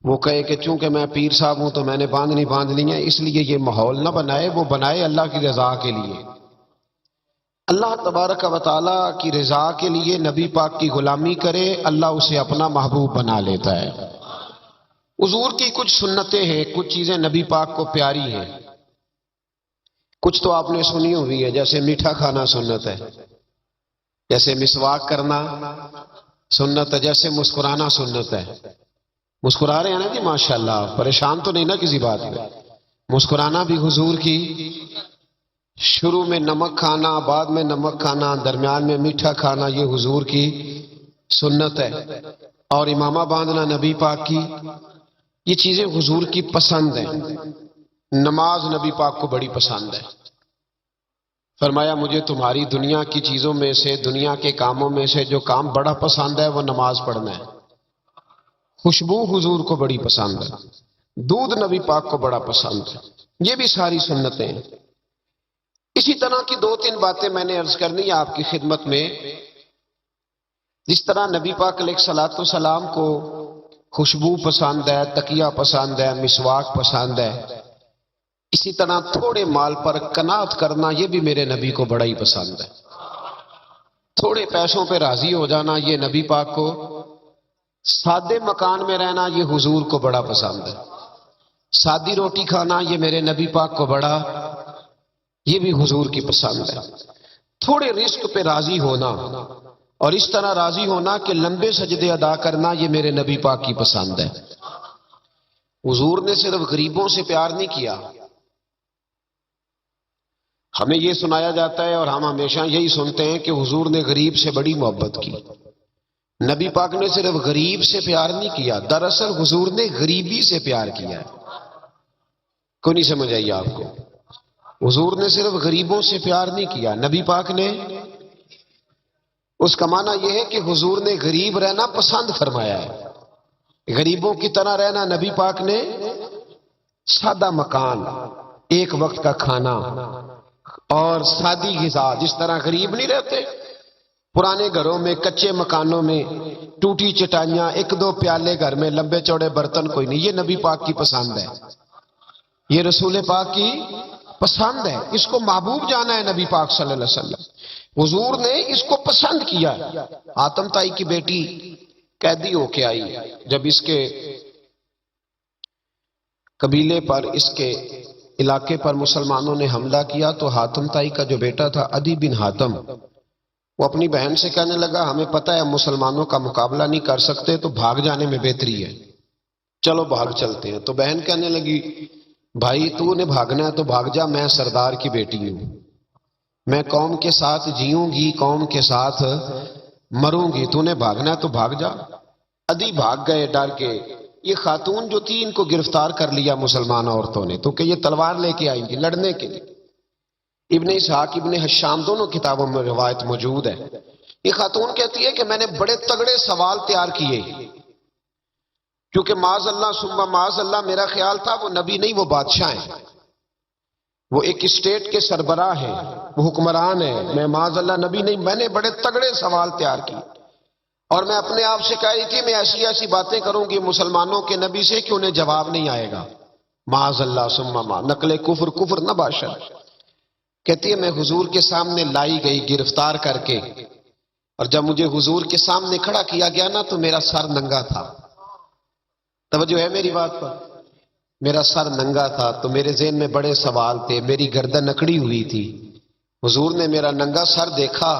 وہ کہے کہ چونکہ میں پیر صاحب ہوں تو میں نے باندھنی ہے، اس لیے یہ ماحول نہ بنائے، وہ بنائے اللہ کی رضا کے لیے۔ اللہ تبارک و تعالیٰ کی رضا کے لیے نبی پاک کی غلامی کرے، اللہ اسے اپنا محبوب بنا لیتا ہے۔ حضور کی کچھ سنتیں ہیں، کچھ چیزیں نبی پاک کو پیاری ہیں، کچھ تو آپ نے سنی ہوئی ہے، جیسے میٹھا کھانا سنت ہے، جیسے مسواک کرنا سنت ہے، جیسے مسکرانا سنت ہے۔ مسکرا رہے ہیں نا جی ماشاءاللہ، پریشان تو نہیں نا کسی بات میں؟ مسکرانا بھی حضور کی، شروع میں نمک کھانا، بعد میں نمک کھانا، درمیان میں میٹھا کھانا، یہ حضور کی سنت ہے۔ اور امامہ باندھنا نبی پاک کی، یہ چیزیں حضور کی پسند ہیں۔ نماز نبی پاک کو بڑی پسند ہے، فرمایا مجھے تمہاری دنیا کی چیزوں میں سے، دنیا کے کاموں میں سے جو کام بڑا پسند ہے وہ نماز پڑھنا ہے۔ خوشبو حضور کو بڑی پسند ہے، دودھ نبی پاک کو بڑا پسند ہے۔ یہ بھی ساری سنتیں ہیں۔ اسی طرح کی دو تین باتیں میں نے عرض کرنی ہے آپ کی خدمت میں۔ جس طرح نبی پاک علیہ الصلوۃ والسلام کو خوشبو پسند ہے، تکیہ پسند ہے، مسواک پسند ہے، اسی طرح تھوڑے مال پر قناعت کرنا یہ بھی میرے نبی کو بڑا ہی پسند ہے۔ تھوڑے پیسوں پہ راضی ہو جانا یہ نبی پاک کو، سادے مکان میں رہنا یہ حضور کو بڑا پسند ہے۔ سادی روٹی کھانا یہ میرے نبی پاک کو بڑا، یہ بھی حضور کی پسند ہے۔ تھوڑے رزق پہ راضی ہونا اور اس طرح راضی ہونا کہ لمبے سجدے ادا کرنا یہ میرے نبی پاک کی پسند ہے۔ حضور نے صرف غریبوں سے پیار نہیں کیا۔ ہمیں یہ سنایا جاتا ہے اور ہم ہمیشہ یہی سنتے ہیں کہ حضور نے غریب سے بڑی محبت کی۔ نبی پاک نے صرف غریب سے پیار نہیں کیا، دراصل حضور نے غریبی سے پیار کیا ہے۔ کوئی نہیں سمجھ آئی آپ کو؟ حضور نے صرف غریبوں سے پیار نہیں کیا، نبی پاک نے، اس کا معنی یہ ہے کہ حضور نے غریب رہنا پسند فرمایا ہے۔ غریبوں کی طرح رہنا نبی پاک نے، سادہ مکان، ایک وقت کا کھانا اور سادی غذا، جس طرح غریب نہیں رہتے پرانے گھروں میں، کچے مکانوں میں، ٹوٹی چٹائیاں، ایک دو پیالے گھر میں، لمبے چوڑے برتن کوئی نہیں، یہ نبی پاک کی پسند ہے، یہ رسول پاک کی پسند ہے۔ اس کو محبوب جانا ہے نبی پاک صلی اللہ علیہ وسلم۔ حضور نے اس کو پسند کیا۔ حاتم طائی کی بیٹی قیدی ہو کے آئی، جب اس کے قبیلے پر، اس کے علاقے پر مسلمانوں نے حملہ کیا تو حاتم طائی کا جو بیٹا تھا عدی بن حاتم، وہ اپنی بہن سے کہنے لگا ہمیں پتہ ہے مسلمانوں کا مقابلہ نہیں کر سکتے تو بھاگ جانے میں بہتری ہے، چلو بھاگ چلتے ہیں۔ تو بہن کہنے لگی بھائی تو نے بھاگنا ہے تو بھاگ جا، میں سردار کی بیٹی ہوں، میں قوم کے ساتھ جیوں گی، قوم کے ساتھ مروں گی، تو نے بھاگنا ہے تو بھاگ جا۔ عدی بھاگ گئے ڈر کے۔ یہ خاتون جو تھی ان کو گرفتار کر لیا مسلمان عورتوں نے، تو کہ یہ تلوار لے کے آئیں گی لڑنے کے لیے۔ ابن اسحاق ابن حشام دونوں کتابوں میں روایت موجود ہے۔ یہ خاتون کہتی ہے کہ میں نے بڑے تگڑے سوال تیار کیے، کیونکہ معاذ اللہ ثم معاذ اللہ میرا خیال تھا وہ نبی نہیں، وہ بادشاہ ہیں، وہ ایک اسٹیٹ کے سربراہ ہیں، وہ حکمران ہیں، میں معاذ اللہ نبی نہیں۔ میں نے بڑے تگڑے سوال تیار کیے اور میں اپنے آپ سے کہہ رہی تھی میں ایسی ایسی باتیں کروں گی مسلمانوں کے نبی سے کہ انہیں جواب نہیں آئے گا، معاذ اللہ ثم معاذ، نقل کفر نہ باشد۔ کہتی ہے میں حضور کے سامنے لائی گئی گرفتار کر کے، اور جب مجھے حضور کے سامنے کھڑا کیا گیا نا تو میرا سر ننگا تھا۔ توجہ ہے میری بات پر؟ میرا سر ننگا تھا تو میرے ذہن میں بڑے سوال تھے، میری گردن اکڑی ہوئی تھی۔ حضور نے میرا ننگا سر دیکھا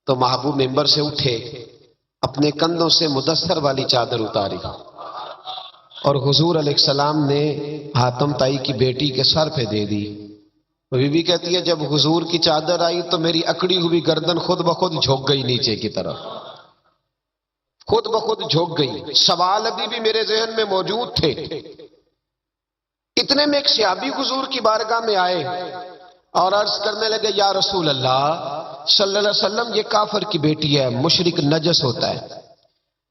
تو محبوب ممبر سے اٹھے، اپنے کندھوں سے مدثر والی چادر اتاری اور حضور علیہ السلام نے حاتم طائی کی بیٹی کے سر پہ دے دی۔ بی بی کہتی ہے جب حضور کی چادر آئی تو میری اکڑی ہوئی گردن خود بخود جھک گئی نیچے کی طرف، خود بخود جھک گئی۔ سوال ابھی بھی میرے ذہن میں موجود تھے۔ اتنے میں ایک صحابی حضور کی بارگاہ میں آئے اور عرض کرنے لگے یا رسول اللہ صلی اللہ علیہ وسلم یہ کافر کی بیٹی ہے، مشرک نجس ہوتا ہے،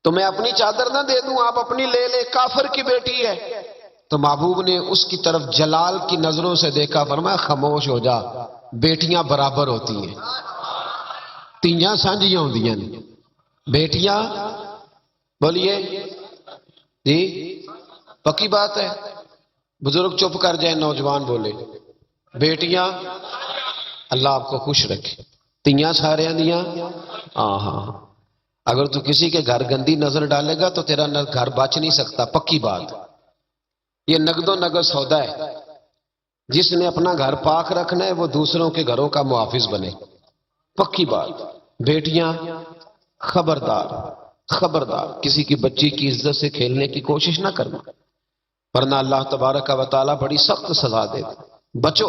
تو میں اپنی چادر نہ دے دوں، آپ اپنی لے لیں، کافر کی بیٹی ہے۔ تو محبوب نے اس کی طرف جلال کی نظروں سے دیکھا، فرمایا خاموش ہو جا، بیٹیاں برابر ہوتی ہیں، تیاں سانجیاں ہوندیاں، بیٹیاں بولیے جی پکی بات ہے. بزرگ چپ کر جائیں، نوجوان بولے. بیٹیاں اللہ آپ کو خوش رکھے. تیاں سارے دیاں. ہاں اگر تو کسی کے گھر گندی نظر ڈالے گا تو تیرا گھر بچ نہیں سکتا. پکی بات. یہ نقد و نقد سودا ہے. جس نے اپنا گھر پاک رکھنا ہے وہ دوسروں کے گھروں کا محافظ بنے. پکی بات. بیٹیاں خبردار خبردار کسی کی بچی کی عزت سے کھیلنے کی کوشش نہ کرنا، ورنہ اللہ تبارک و تعالیٰ بڑی سخت سزا دے. بچو.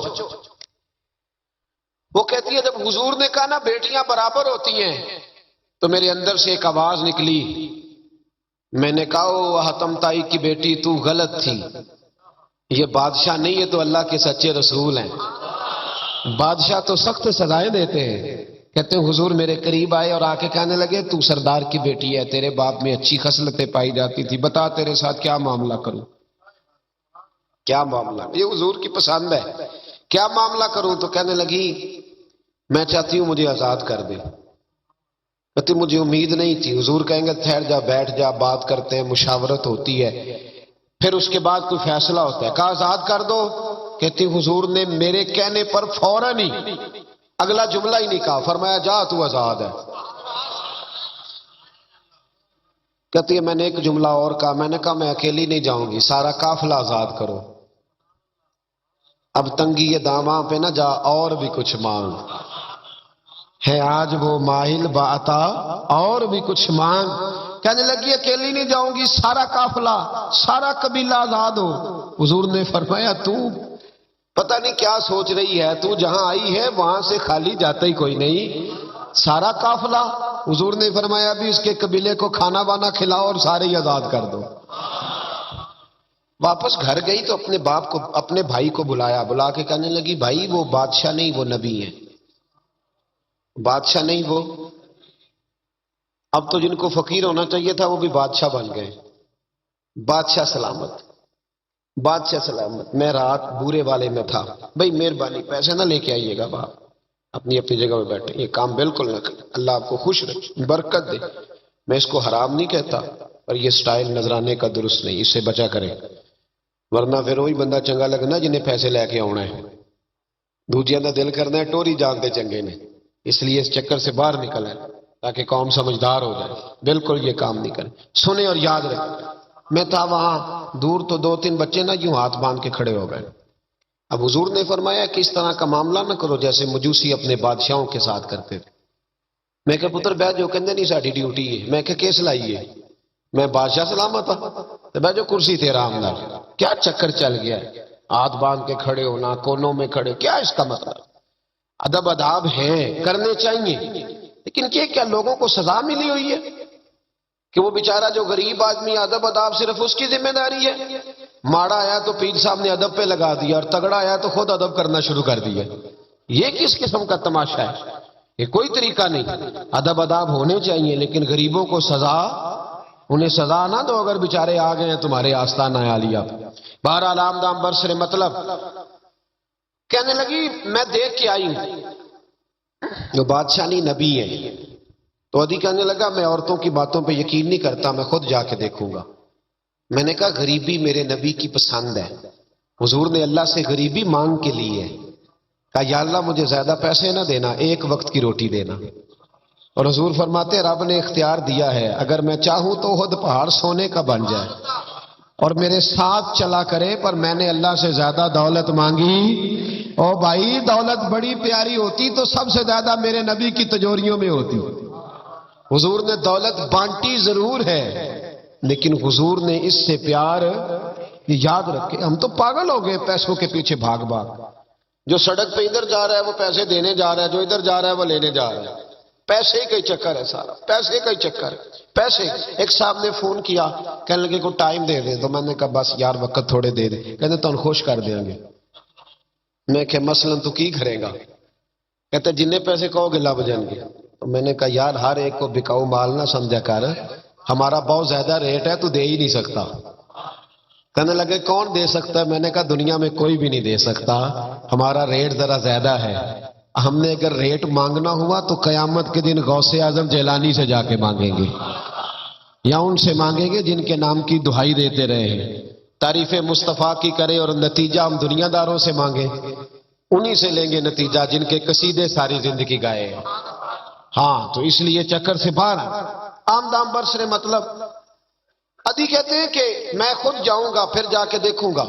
وہ کہتی ہے جب حضور نے کہا نا بیٹیاں برابر ہوتی ہیں تو میرے اندر سے ایک آواز نکلی. میں نے کہا او حتم تائی کی بیٹی تو غلط تھی. یہ بادشاہ نہیں، یہ تو اللہ کے سچے رسول ہیں. بادشاہ تو سخت سزائیں دیتے ہیں. کہتے ہیں حضور میرے قریب آئے اور آ کے کہنے لگے تو سردار کی بیٹی ہے، تیرے باپ میں اچھی خصلتیں پائی جاتی تھی، بتا تیرے ساتھ کیا معاملہ کروں. کیا معاملہ؟ یہ حضور کی پسند ہے. کیا معاملہ کروں؟ تو کہنے لگی میں چاہتی ہوں مجھے آزاد کر دے. کہتی مجھے امید نہیں تھی. حضور کہیں گے ٹھہر جا، بیٹھ جا، بات کرتے ہیں، مشاورت ہوتی ہے، پھر اس کے بعد کوئی فیصلہ ہوتا ہے. کہا آزاد کر دو. کہتی حضور نے میرے کہنے پر فوراً ہی اگلا جملہ ہی نہیں کہا، فرمایا جا تو آزاد ہے. کہتی ہے میں نے ایک جملہ اور کہا، میں نے کہا میں اکیلی نہیں جاؤں گی، سارا قافلہ آزاد کرو. اب تنگی یہ داماں پہ نہ جا اور بھی کچھ مانگ. ہے آج وہ ماہل باتا اور بھی کچھ مانگ. کہنے لگی اکیلی نہیں جاؤں گی، سارا قافلہ سارا قبیلہ آزاد ہو. حضور نے فرمایا تو پتہ نہیں کیا سوچ رہی ہے، تو جہاں آئی ہے وہاں سے خالی جاتا ہی کوئی نہیں. سارا قافلہ. حضور نے فرمایا بھی اس کے قبیلے کو کھانا وانا کھلاؤ اور سارے ہی آزاد کر دو. واپس گھر گئی تو اپنے باپ کو اپنے بھائی کو بلایا، بلا کے کہنے لگی بھائی وہ بادشاہ نہیں وہ نبی ہے. بادشاہ نہیں وہ. اب تو جن کو فقیر ہونا چاہیے تھا وہ بھی بادشاہ بن گئے. بادشاہ سلامت، بادشاہ سلامت. میں رات بورے والے میں تھا. بھائی مہربانی پیسے نہ لے کے آئیے گا، باپ اپنی اپنی جگہ میں بیٹھے، یہ کام بالکل نہ کریں. اللہ آپ کو خوش رکھے، برکت دے. میں اس کو حرام نہیں کہتا، پر یہ سٹائل نظرانے کا درست نہیں، اس سے بچا کریں، ورنہ پھر وہی بندہ چنگا لگنا جنہیں پیسے لے کے آنا ہے. دوجیاں دا دل کرنا ہے ٹوری جانتے چنگے نے. اس لیے اس چکر سے باہر نکل ہے تاکہ قوم سمجھدار ہو جائے. بالکل یہ کام نہیں کریں. سنیں اور یاد رکھیں. میں تھا وہاں دور تو 2-3 بچے نا یوں ہاتھ باندھ کے کھڑے ہو گئے. اب حضور نے فرمایا کہ اس طرح کا معاملہ نہ کرو جیسے مجوسی اپنے بادشاہوں کے ساتھ کرتے تھے. میں کہ پتر بہ جو کہندے نہیں ساڈی ڈیوٹی ہے. میں کہ کیس لائیے، میں بادشاہ سلامت ہوں تو بہ جو کرسی تیرا آمدار. کیا چکر چل گیا ہے ہاتھ باندھ کے کھڑے ہونا، کونوں میں کھڑے، کیا اس کا مطلب؟ ادب آداب ہیں، کرنے چاہیے، لیکن کیا لوگوں کو سزا ملی ہوئی ہے کہ وہ بیچارہ جو غریب آدمی ادب آداب صرف اس کی ذمہ داری ہے؟ ماڑا آیا تو پیر صاحب نے ادب پہ لگا دیا اور تگڑا آیا تو خود ادب کرنا شروع کر دیا. یہ کس قسم کا تماشا ہے؟ یہ کوئی طریقہ نہیں. ادب آداب ہونے چاہیے لیکن غریبوں کو سزا، انہیں سزا نہ دو اگر بیچارے آ گئے ہیں تمہارے آستانہ عالیہ. بہرحال آمدام برسر مطلب کہنے لگی میں دیکھ کے آئی ہوں جو بادشاہ نہیں نبی ہے. تو ادھی کہنے لگا میں عورتوں کی باتوں پہ یقین نہیں کرتا، میں خود جا کے دیکھوں گا. میں نے کہا غریبی میرے نبی کی پسند ہے. حضور نے اللہ سے غریبی مانگ کے لی ہے. کہا یا اللہ مجھے زیادہ پیسے نہ دینا، ایک وقت کی روٹی دینا. اور حضور فرماتے رب نے اختیار دیا ہے، اگر میں چاہوں تو خود پہاڑ سونے کا بن جائے اور میرے ساتھ چلا کرے، پر میں نے اللہ سے زیادہ دولت مانگی. او بھائی دولت بڑی پیاری ہوتی تو سب سے زیادہ میرے نبی کی تجوریوں میں ہوتی. حضور نے دولت بانٹی ضرور ہے لیکن حضور نے اس سے پیار یاد رکھے. ہم تو پاگل ہو گئے پیسوں کے پیچھے بھاگ بھاگ. جو سڑک پہ ادھر جا رہا ہے وہ پیسے دینے جا رہا ہے، جو ادھر جا رہا ہے وہ لینے جا رہا ہے. پیسے کا ہی چکر ہے سارا، پیسے کا ہی چکر ہے. پیسے. ایک صاحب نے فون کیا کہنے لگے کو ٹائم دے دیں، تو میں نے کہا بس یار وقت تھوڑے دے دیں. کہتے تو خوش کر دیں گے. میں کہ مثلا تو کی کرے گا؟ کہتے جننے پیسے کہو گے لب جائیں گے. تو میں نے کہا یار ہر ایک کو بکاؤ مال نہ سمجھا کر، ہمارا بہت زیادہ ریٹ ہے تو دے ہی نہیں سکتا. کہنے لگے کون دے سکتا ہے؟ میں نے کہا دنیا میں کوئی بھی نہیں دے سکتا، ہمارا ریٹ ذرا زیادہ ہے. ہم نے اگر ریٹ مانگنا ہوا تو قیامت کے دن غوث اعظم جیلانی سے جا کے مانگیں گے یا ان سے مانگیں گے جن کے نام کی دہائی دیتے رہے ہیں. تعریف مصطفیٰ کی کرے اور نتیجہ ہم دنیا داروں سے مانگے، انہی سے لیں گے نتیجہ جن کے قصیدے ساری زندگی گائے۔ ہاں تو اس لیے چکر سے باہر آمدام برسرے مطلب ادی کہتے ہیں کہ میں خود جاؤں گا پھر جا کے دیکھوں گا۔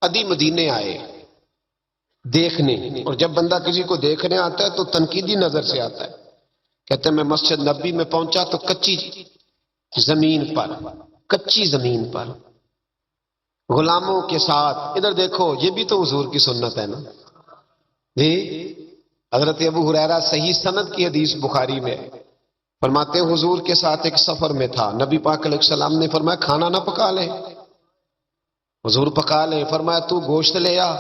ادی مدینے آئے دیکھنے، اور جب بندہ کسی کو دیکھنے آتا ہے تو تنقیدی نظر سے آتا ہے۔ کہتے ہیں میں مسجد نبی میں پہنچا تو کچی زمین پر غلاموں کے ساتھ، ادھر دیکھو یہ بھی تو حضور کی سنت ہے نا جی۔ حضرت ابو ہریرہ صحیح سند کی حدیث بخاری میں ہے، فرماتے ہیں حضور کے ساتھ ایک سفر میں تھا، نبی پاک علیہ السلام نے فرمایا کھانا نہ پکا لے، حضور پکا لے، فرمایا تو گوشت لے آ،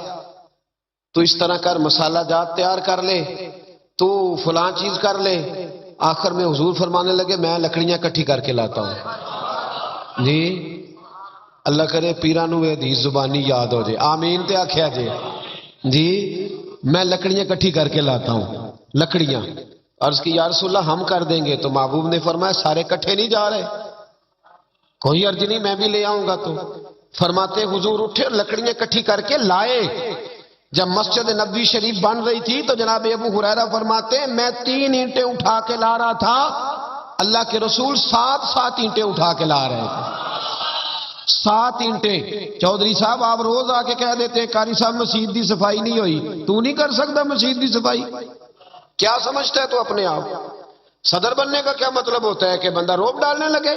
تو اس طرح کر مسالہ جات تیار کر لے، تو فلاں چیز کر لے۔ آخر میں حضور فرمانے لگے میں لکڑیاں کٹھی کر کے لاتا ہوں جی۔ اللہ کرے پیرانو حدیث زبانی یاد ہو جائے، آمین تے آکھیا جی۔ میں لکڑیاں کٹھی کر کے لاتا ہوں، لکڑیاں۔ عرض کی یا رسول اللہ ہم کر دیں گے، تو محبوب نے فرمایا سارے کٹھے نہیں جا رہے، کوئی عرض نہیں میں بھی لے آؤں گا۔ تو فرماتے حضور اٹھے اور لکڑیاں کٹھی کر کے لائے۔ جب مسجد نبوی شریف بن رہی تھی تو جناب ابو ہریرہ فرماتے ہیں میں 3 اینٹیں اٹھا کے لا رہا تھا، اللہ کے رسول 7 اینٹیں اٹھا کے لا رہے تھے، 7 اینٹیں۔ چودھری صاحب آپ روز آ کے کہہ دیتے قاری صاحب مسجد دی صفائی نہیں ہوئی، تو نہیں کر سکتا مسجد دی صفائی؟ کیا سمجھتا ہے تو اپنے آپ؟ صدر بننے کا کیا مطلب ہوتا ہے کہ بندہ روب ڈالنے لگے؟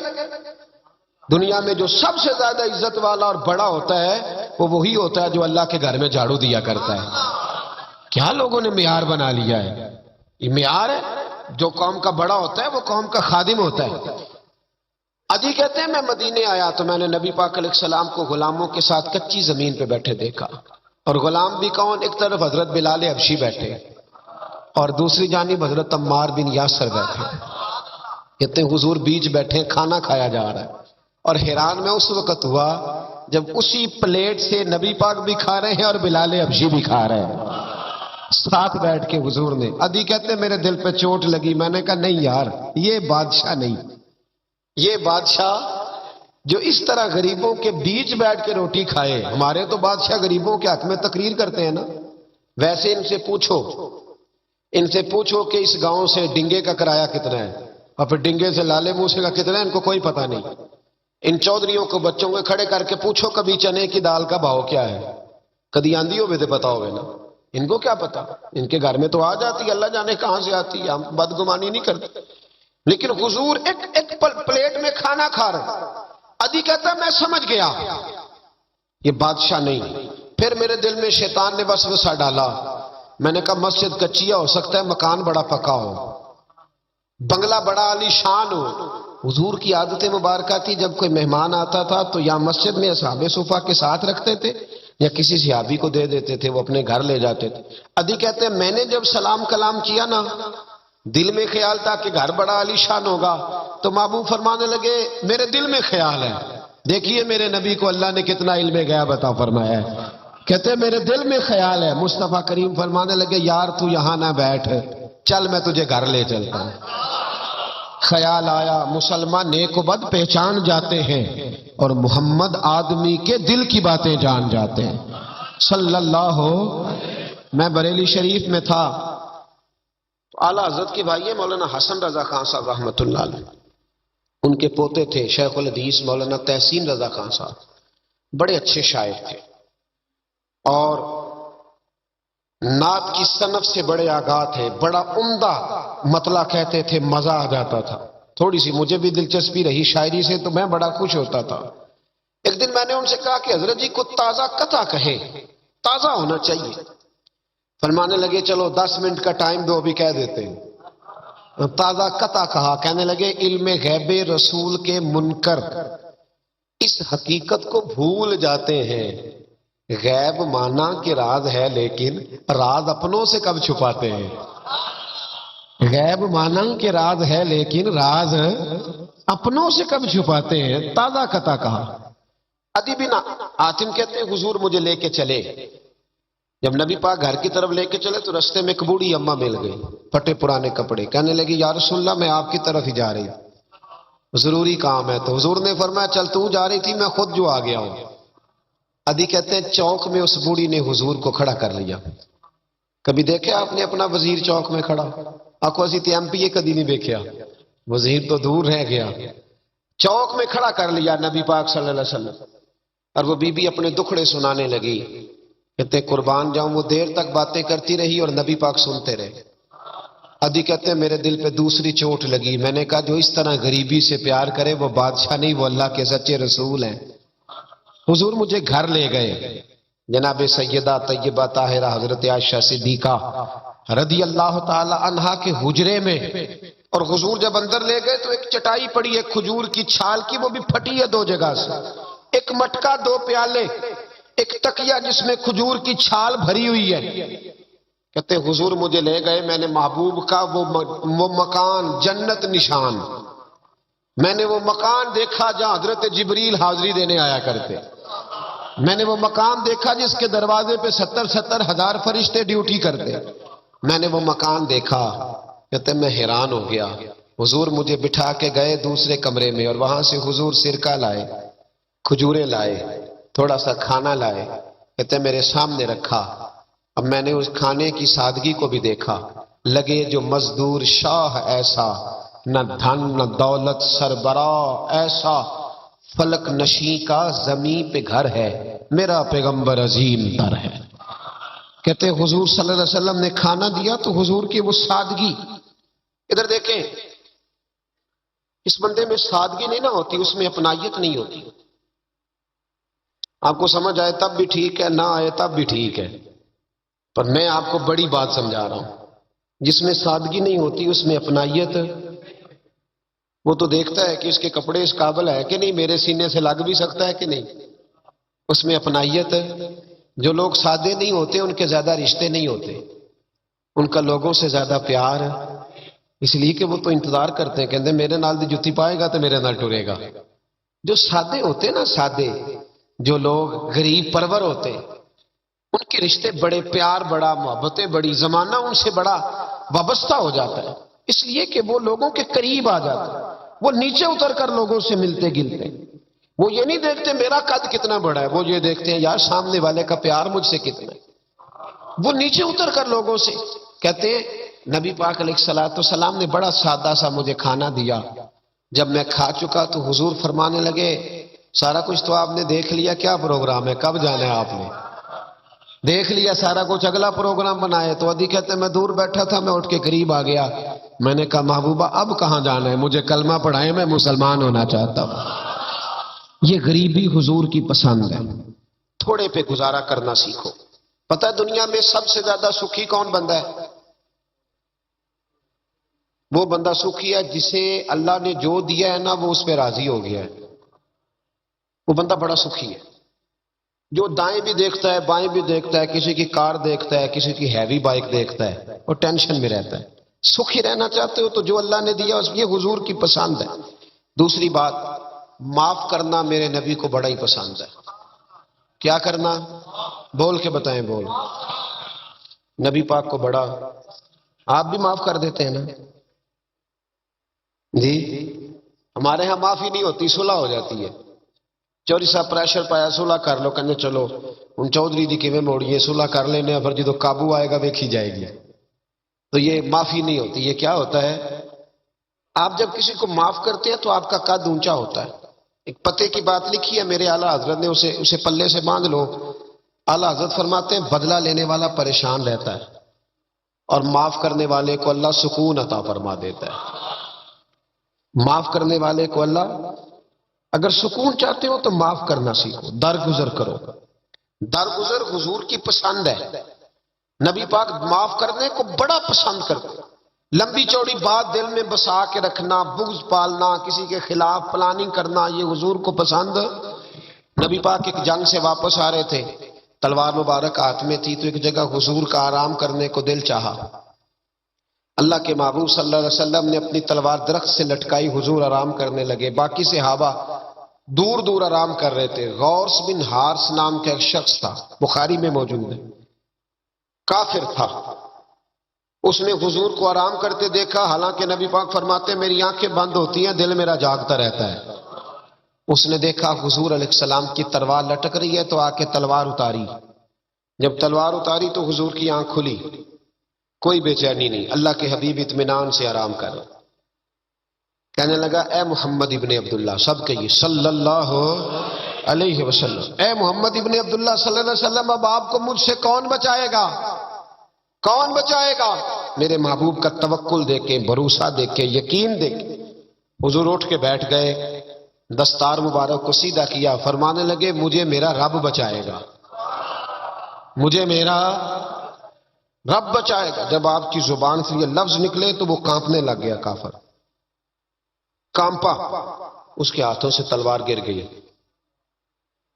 دنیا میں جو سب سے زیادہ عزت والا اور بڑا ہوتا ہے وہ وہی ہوتا ہے جو اللہ کے گھر میں جھاڑو دیا کرتا ہے۔ کیا لوگوں نے معیار بنا لیا ہے؟ یہ معیار ہے، جو قوم کا بڑا ہوتا ہے وہ قوم کا خادم ہوتا ہے۔ ادی کہتے ہیں میں مدینے آیا تو میں نے نبی پاک علیہ السلام کو غلاموں کے ساتھ کچی زمین پہ بیٹھے دیکھا، اور غلام بھی کون؟ ایک طرف حضرت بلال حبشی بیٹھے اور دوسری جانب حضرت عمار بن یاسر بیٹھے۔ کہتے ہیں حضور بیچ بیٹھے، کھانا کھایا جا رہا ہے، اور حیران میں اس وقت ہوا جب اسی پلیٹ سے نبی پاک بھی کھا رہے ہیں اور بلال حبشی بھی کھا رہے ہیں ساتھ بیٹھ کے حضور نے۔ ادی کہتے ہیں میرے دل پہ چوٹ لگی، میں نے کہا نہیں یار، یہ بادشاہ نہیں، یہ بادشاہ جو اس طرح غریبوں کے بیچ بیٹھ کے روٹی کھائے۔ ہمارے تو بادشاہ غریبوں کے حق میں تقریر کرتے ہیں نا، ویسے ان سے پوچھو کہ اس گاؤں سے ڈنگے کا کرایہ کتنا ہے، اور پھر ڈنگے سے لالے موسے کا کتنا ہے، ان کو کوئی پتہ نہیں۔ ان چودھریوں کو بچوں کو کھڑے کر کے پوچھو کبھی چنے کی دال کا بھاؤ کیا ہے، کدی آندھی ہوئے تو پتا ہوئے نا، ان کو کیا پتا؟ ان کے گھر میں تو آ جاتی ہے، اللہ جانے کہاں سے آتی ہے، ہم بدگمانی نہیں کرتے۔ لیکن حضور ایک پلیٹ میں کھانا کھا رہے۔ ادی کہتا میں سمجھ گیا یہ بادشاہ نہیں۔ پھر میرے دل میں شیطان نے وسوسہ ڈالا، میں نے کہا مسجد کچیا ہو سکتا ہے، مکان بڑا پکا ہو، بنگلہ بڑا عالی شان ہو۔ حضور کی عادت مبارکہ تھی جب کوئی مہمان آتا تھا تو یا مسجد میں اصحاب صفہ کے ساتھ رکھتے تھے یا کسی صحابی کو دے دیتے تھے، وہ اپنے گھر لے جاتے تھے۔ ادی کہتے ہیں میں نے جب سلام کلام کیا نا، دل میں خیال تھا کہ گھر بڑا عالی شان ہوگا، تو محبوب فرمانے لگے میرے دل میں خیال ہے، دیکھیے میرے نبی کو اللہ نے کتنا علم غیب عطا فرمایا ہے۔ کہتے ہیں میرے دل میں خیال ہے، مصطفیٰ کریم فرمانے لگے یار تو یہاں نہ بیٹھ، چل میں تجھے گھر لے چلتا ہوں۔ خیال آیا مسلمان نیک و بد پہچان جاتے ہیں، اور محمد آدمی کے دل کی باتیں جان جاتے ہیں صلی اللہ ہو۔ میں بریلی شریف میں تھا، اعلیٰ حضرت کی بھائی مولانا حسن رضا خان صاحب رحمۃ اللہ علیہ، ان کے پوتے تھے شیخ الحدیث مولانا تحسین رضا خان صاحب، بڑے اچھے شاعر تھے اور نعت کی صنف سے بڑے آگاہ تھے، بڑا عمدہ مطلع کہتے تھے، مزہ آ جاتا تھا۔ تھوڑی سی مجھے بھی دلچسپی رہی شاعری سے تو میں بڑا خوش ہوتا تھا۔ ایک دن میں نے ان سے کہا کہ حضرت جی کو تازہ قطع کہے، تازہ ہونا چاہیے۔ فرمانے لگے چلو 10 منٹ کا ٹائم دو، ابھی کہہ دیتے ہیں۔ تازہ قطع کہا، کہنے لگے علم غیب رسول کے منکر اس حقیقت کو بھول جاتے ہیں، غیب مانا کہ راز ہے لیکن راز اپنوں سے کب چھپاتے ہیں۔ غیب مانا کہ راز ہے لیکن راز اپنوں سے کب چھپاتے ہیں، تازہ قطع کہا۔ ادی بن عاصم کہتے ہیں حضور مجھے لے کے چلے، جب نبی پاک گھر کی طرف لے کے چلے تو رستے میں ایک بوڑھی اماں مل گئی، پھٹے پرانے کپڑے، کہنے لگی یا رسول اللہ میں آپ کی طرف ہی جا رہی ہوں۔ ضروری کام ہے. تو حضور نے فرمایا چل تو جا رہی تھی، میں خود جو آ گیا ہوں. ادھی کہتے ہیں چوک میں اس بوڑھی نے حضور کو کھڑا کر لیا. کبھی دیکھا آپ نے اپنا وزیر چوک میں کھڑا؟ آکو اسی تے ایم پی اے کدی نہیں دیکھا، وزیر تو دور رہ گیا. چوک میں کھڑا کر لیا نبی پاک صلی اللہ علیہ وسلم. اور وہ بی بی اپنے دکھڑے سنانے لگی. کہتے قربان جاؤں وہ دیر تک باتیں کرتی رہی اور نبی پاک سنتے رہے. ادھی کہتے ہیں میرے دل پہ دوسری چوٹ لگی. میں نے کہا جو اس طرح غریبی سے پیار کرے وہ بادشاہ نہیں، وہ اللہ کے سچے رسول ہیں. حضور مجھے گھر لے گئے. جناب سیدہ طیبہ طاہرہ حضرت عائشہ صدیقہ رضی اللہ تعالی عنہا کے حجرے میں. اور حضور جب اندر لے گئے تو ایک چٹائی پڑی ہے کھجور کی چھال کی، وہ بھی پھٹی ہے دو جگہ سے. ایک مٹکا، دو پیالے، ایک تکیہ جس میں کھجور کی چھال بھری ہوئی ہے. کہتے حضور مجھے لے گئے. میں نے محبوب کا وہ مکان جنت نشان، میں نے وہ مکان دیکھا جہاں حضرت جبریل حاضری دینے آیا کرتے. میں نے وہ مکان دیکھا جس کے دروازے پہ 70 ہزار فرشتے ڈیوٹی کرتے. میں نے وہ مکان دیکھا. کہتے میں حیران ہو گیا. حضور مجھے بٹھا کے گئے دوسرے کمرے میں، اور وہاں سے حضور سرکہ لائے، کھجورے لائے، تھوڑا سا کھانا لائے. کہتے میرے سامنے رکھا. اب میں نے اس کھانے کی سادگی کو بھی دیکھا. لگے جو مزدور شاہ ایسا، نہ دھن نہ دولت سربراہ ایسا، فلک نشیں کا زمین پہ گھر ہے، میرا پیغمبر عظیم در ہے. کہتے حضور صلی اللہ علیہ وسلم نے کھانا دیا تو حضور کی وہ سادگی. ادھر دیکھیں، اس بندے میں سادگی نہیں نہ ہوتی، اس میں اپنائیت نہیں ہوتی. آپ کو سمجھ آئے تب بھی ٹھیک ہے، نہ آئے تب بھی ٹھیک ہے، پر میں آپ کو بڑی بات سمجھا رہا ہوں. جس میں سادگی نہیں ہوتی اس میں اپنائیت. وہ تو دیکھتا ہے کہ اس کے کپڑے اس قابل ہے کہ نہیں، میرے سینے سے لگ بھی سکتا ہے کہ نہیں. اس میں اپنائیت. جو لوگ سادے نہیں ہوتے ان کے زیادہ رشتے نہیں ہوتے، ان کا لوگوں سے زیادہ پیار، اس لیے کہ وہ تو انتظار کرتے ہیں، کہتے ہیں میرے نال دی جتی پائے گا تو میرے نال ٹرے گا. جو سادے ہوتے نا، سادے جو لوگ غریب پرور ہوتے، ان کے رشتے بڑے پیار، بڑا محبتیں بڑی، زمانہ ان سے بڑا وابستہ ہو جاتا ہے، اس لیے کہ وہ لوگوں کے قریب آ جاتے ہیں. وہ نیچے اتر کر لوگوں سے ملتے گلتے. وہ یہ نہیں دیکھتے میرا قد کتنا بڑا ہے، وہ یہ دیکھتے ہیں یار سامنے والے کا پیار مجھ سے کتنا ہے. وہ نیچے اتر کر لوگوں سے. کہتے ہیں نبی پاک علیہ الصلوۃ والسلام نے بڑا سادہ سا مجھے کھانا دیا. جب میں کھا چکا تو حضور فرمانے لگے سارا کچھ تو آپ نے دیکھ لیا، کیا پروگرام ہے، کب جانا ہے؟ آپ نے دیکھ لیا سارا کچھ، اگلا پروگرام بنائے. تو ادھی کہتے میں دور بیٹھا تھا، میں اٹھ کے قریب آ گیا. میں نے کہا محبوبہ اب کہاں جانا ہے، مجھے کلمہ پڑھائے، میں مسلمان ہونا چاہتا ہوں. یہ غریبی حضور کی پسند ہے. تھوڑے پہ گزارا کرنا سیکھو. پتہ ہے دنیا میں سب سے زیادہ سکھی کون بندہ ہے؟ وہ بندہ سکھی ہے جسے اللہ نے جو دیا ہے نا وہ اس پہ راضی ہو گیا ہے. وہ بندہ بڑا سکھی ہے. جو دائیں بھی دیکھتا ہے بائیں بھی دیکھتا ہے، کسی کی کار دیکھتا ہے، کسی کی ہیوی بائک دیکھتا ہے، اور ٹینشن میں رہتا ہے. سکھی رہنا چاہتے ہو تو جو اللہ نے دیا اس یہ حضور کی پسند ہے. دوسری بات، معاف کرنا میرے نبی کو بڑا ہی پسند ہے. کیا کرنا؟ بول کے بتائیں. بول. نبی پاک کو بڑا. آپ بھی معاف کر دیتے ہیں نا جی؟ ہمارے ہاں معافی نہیں ہوتی، صلح ہو جاتی ہے. چوری صاحب پریشر پایا صلح کر لو، کہنے چلو ان چودھری دی کیویں موڑیے، صلح کر لینے، پھر جدو قابو آئے گا ویکھی جائے گی. تو یہ معافی نہیں ہوتی. یہ کیا ہوتا ہے؟ آپ جب کسی کو معاف کرتے ہیں تو آپ کا قد اونچا ہوتا ہے. ایک پتے کی بات لکھی ہے میرے اعلیٰ حضرت نے، اسے پلے سے باندھ لو. اعلیٰ حضرت فرماتے ہیں بدلہ لینے والا پریشان رہتا ہے اور معاف کرنے والے کو اللہ سکون عطا فرما دیتا ہے. معاف کرنے والے کو اللہ، اگر سکون چاہتے ہو تو معاف کرنا سیکھو، درگزر کرو. درگزر حضور کی پسند ہے. نبی پاک معاف کرنے کو بڑا پسند کرتے. لمبی چوڑی بات دل میں بسا کے رکھنا، بغض پالنا، کسی کے خلاف پلاننگ کرنا، یہ حضور کو پسند. نبی پاک ایک جنگ سے واپس آ رہے تھے، تلوار مبارک ہاتھ میں تھی، تو ایک جگہ حضور کا آرام کرنے کو دل چاہا. اللہ کے محبوب صلی اللہ علیہ وسلم نے اپنی تلوار درخت سے لٹکائی، حضور آرام کرنے لگے. باقی صحابہ دور دور آرام کر رہے تھے. غوث بن حارث نام کا ایک شخص تھا، بخاری میں موجود ہے، کافر تھا. اس نے حضور کو آرام کرتے دیکھا، حالانکہ نبی پاک فرماتے میری آنکھیں بند ہوتی ہیں، دل میرا جاگتا رہتا ہے۔ اس نے دیکھا حضور علیہ السلام کی تلوار لٹک رہی ہے تو آ کے تلوار اتاری۔ جب تلوار اتاری تو حضور کی آنکھ کھلی، کوئی بے چینی نہیں، اللہ کے حبیب اطمینان سے آرام کر رہے۔ کہنے لگا اے محمد ابن عبداللہ، سب کہیے صلی اللہ علیہ وسلم، اے محمد ابن عبداللہ صلی اللہ علیہ وسلم، اب آپ کو مجھ سے کون بچائے گا؟ کون بچائے گا؟ میرے محبوب کا توکل دیکھیں، بھروسہ دیکھیں، یقین دیکھیں۔ حضور اٹھ کے بیٹھ گئے، دستار مبارک کو سیدھا کیا، فرمانے لگے مجھے میرا رب بچائے گا، مجھے میرا رب بچائے گا۔ جب آپ کی زبان سے یہ لفظ نکلے تو وہ کانپنے لگ گیا، کافر کانپا، اس کے ہاتھوں سے تلوار گر گئی۔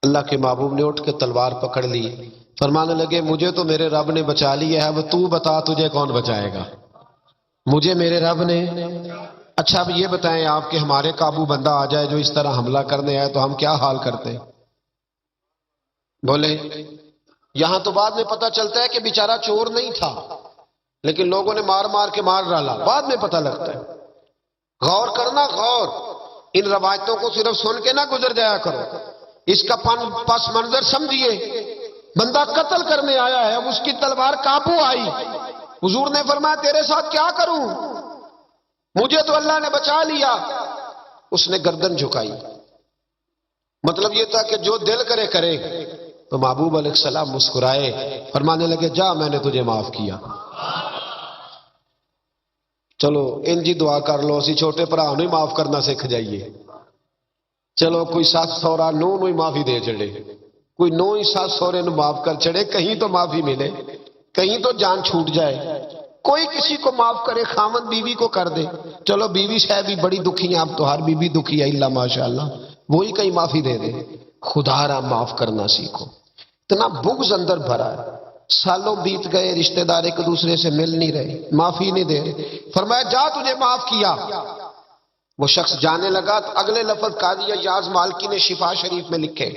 اللہ کے محبوب نے اٹھ کے تلوار پکڑ لی، فرمانے لگے مجھے تو میرے رب نے بچا لیا ہے، وہ تو بتا تجھے کون بچائے گا؟ مجھے میرے رب نے۔ اچھا اب یہ بتائیں آپ کہ ہمارے قابو بندہ آ جائے جو اس طرح حملہ کرنے آئے تو ہم کیا حال کرتے؟ بولے یہاں تو بعد میں پتہ چلتا ہے کہ بیچارہ چور نہیں تھا، لیکن لوگوں نے مار مار کے مار ڈالا، بعد میں پتہ لگتا ہے۔ غور کرنا، غور، ان روایتوں کو صرف سن کے نہ گزر جایا کرو، اس کا پس منظر سمجھیے۔ بندہ قتل کرنے آیا ہے، اب اس کی تلوار قابو آئی، حضور نے فرمایا تیرے ساتھ کیا کروں؟ مجھے تو اللہ نے بچا لیا۔ اس نے گردن جھکائی، مطلب یہ تھا کہ جو دل کرے کرے۔ تو محبوب علیہ السلام مسکرائے، فرمانے لگے جا میں نے تجھے معاف کیا۔ چلو انجی دعا کر لو، اسی چھوٹے بھرا نو ہی معاف کرنا سکھ جائیے۔ چلو کوئی ساس سورا نو ہی معافی دے چڑے، کوئی نو ہی ساس سورے نو معاف کر چڑے، کہیں تو معافی ملے، کہیں تو جان چھوٹ جائے۔ کوئی کسی کو معاف کرے، خامن بیوی کو کر دے، چلو بیوی صاحب بھی بڑی دکھی ہیں، اب تو ہر بیوی دکھی ہے اللہ ماشاءاللہ، وہی کہیں معافی دے دے۔ خدا را معاف کرنا سیکھو۔ اتنا بغض اندر بھرا ہے، سالوں بیت گئے، رشتہ دار ایک دوسرے سے مل نہیں رہے، معافی نہیں دے رہے۔ فرمایا جا تجھے معاف کیا۔ وہ شخص جانے لگا تو اگلے لفظ قاضی ایاز مالکی نے شفا شریف میں لکھے،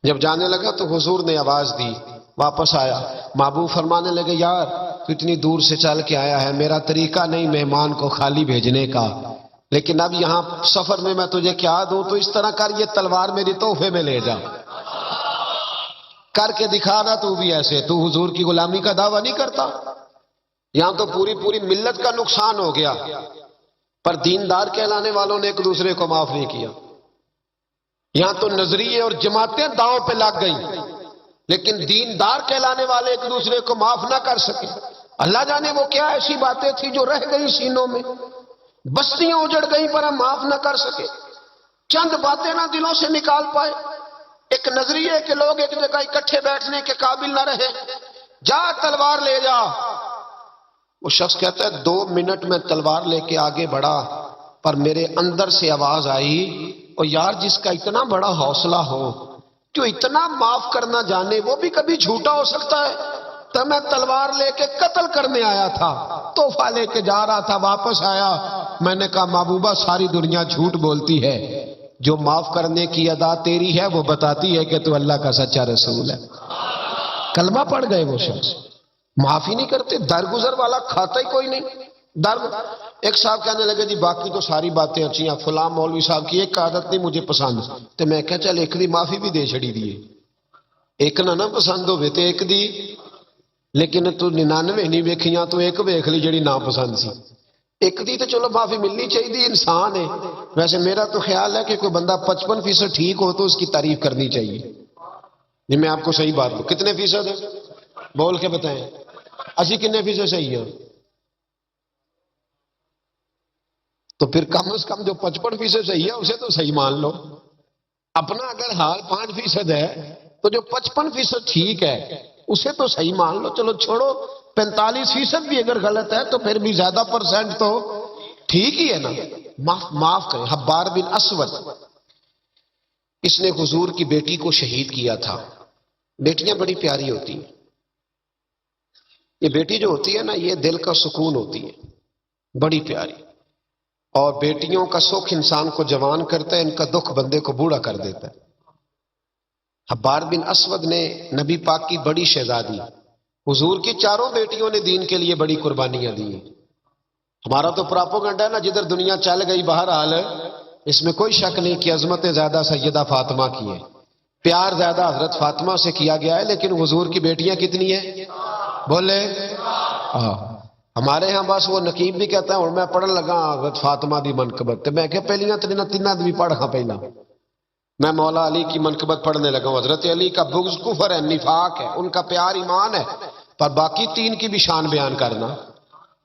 جب جانے لگا تو حضور نے آواز دی، واپس آیا۔ محبوب فرمانے لگے یار تو اتنی دور سے چل کے آیا ہے، میرا طریقہ نہیں مہمان کو خالی بھیجنے کا، لیکن اب یہاں سفر میں میں تجھے کیا دوں، تو اس طرح کر، یہ تلوار میری تحفے میں لے جا، کر کے دکھا نا تو بھی ایسے، تو حضور کی غلامی کا دعویٰ نہیں کرتا۔ یہاں تو پوری ملت کا نقصان ہو گیا، پر دیندار کہلانے والوں نے ایک دوسرے کو معاف نہیں کیا۔ یہاں تو نظریے اور جماعتیں داؤ پہ لگ گئیں، لیکن دیندار کہلانے والے ایک دوسرے کو معاف نہ کر سکے۔ اللہ جانے وہ کیا ایسی باتیں تھی جو رہ گئی سینوں میں، بستیاں اجڑ گئی پر ہم معاف نہ کر سکے، چند باتیں نہ دلوں سے نکال پائے۔ ایک نظریے کہ لوگ ایک جگہ اکٹھے بیٹھنے کے قابل نہ رہے، جا تلوار لے جا۔ وہ شخص کہتا ہے 2 منٹ میں تلوار لے کے آگے بڑھا، پر میرے اندر سے آواز آئی، اور یار جس کا اتنا بڑا حوصلہ ہو، جو اتنا معاف کرنا جانے، وہ بھی کبھی جھوٹا ہو سکتا ہے؟ تو میں تلوار لے کے قتل کرنے آیا تھا، تحفہ لے کے جا رہا تھا، واپس آیا، میں نے کہا محبوبہ ساری دنیا جھوٹ بولتی ہے، جو معاف کرنے کی ادا تیری ہے وہ بتاتی ہے کہ تو اللہ کا سچا رسول ہے۔ کلمہ پڑھ گئے وہ شخص، معافی نہیں کرتے، درگزر والا کھاتا ہی کوئی نہیں۔ ایک صاحب کہنے لگے جی باقی تو ساری باتیں اچھی ہیں، فلاں مولوی صاحب کی ایک عادت نہیں مجھے پسند، تو میں کہا چل ایک دی معافی بھی دے چھڑی دیے، ایک نہ پسند ہوئے تو ایک دی، لیکن تو 99 نہیں ویکھیاں تو ایک ویکھ لی جڑی نا پسند سی، ایک دی تو چلو معافی ملنی چاہیے، انسان ہے۔ ویسے میرا تو خیال ہے کہ کوئی بندہ 55% ٹھیک ہو تو اس کی تعریف کرنی چاہیے۔ جی میں آپ کو صحیح بات بول، کتنے فیصد ہے بول کے بتائیں، اسی کتنے فیصد صحیح ہے؟ تو پھر کم از کم جو 55% صحیح ہے اسے تو صحیح مان لو۔ اپنا اگر حال 5% ہے تو جو 55% ٹھیک ہے اسے تو صحیح مان لو، چلو چھوڑو 45% بھی اگر غلط ہے تو پھر بھی زیادہ پرسنٹ تو ٹھیک ہی ہے نا، معاف کریں۔ حبار بن اسود، اس نے حضور کی بیٹی کو شہید کیا تھا۔ بیٹیاں بڑی پیاری ہوتی ہیں، یہ بیٹی جو ہوتی ہے نا یہ دل کا سکون ہوتی ہے، بڑی پیاری، اور بیٹیوں کا سکھ انسان کو جوان کرتا ہے، ان کا دکھ بندے کو بوڑھا کر دیتا ہے۔ حبار بن اسود نے نبی پاک کی بڑی شہزادی حضور کی چاروں بیٹیوں نے دین کے لیے بڑی قربانیاں دی ہیں. ہمارا تو پراپوگنڈا ہے نا، جدھر دنیا چل گئی بہرحال اس میں کوئی شک نہیں کہ عظمت زیادہ سیدہ فاطمہ کی ہے، پیار زیادہ حضرت فاطمہ سے کیا گیا ہے. لیکن حضور کی بیٹیاں کتنی ہیں؟ بولے ہمارے ہاں بس وہ نقیب بھی کہتا ہے اور میں پڑھن لگا حضرت فاطمہ دی منقبت، میں کہ پہلیاں تیناں بھی پڑھا پہلا. میں مولا علی کی منقبت پڑھنے لگا ہوں. حضرت علی کا بغض کفر ہے، نفاق ہے، ان کا پیار ایمان ہے، پر باقی تین کی بھی شان بیان کرنا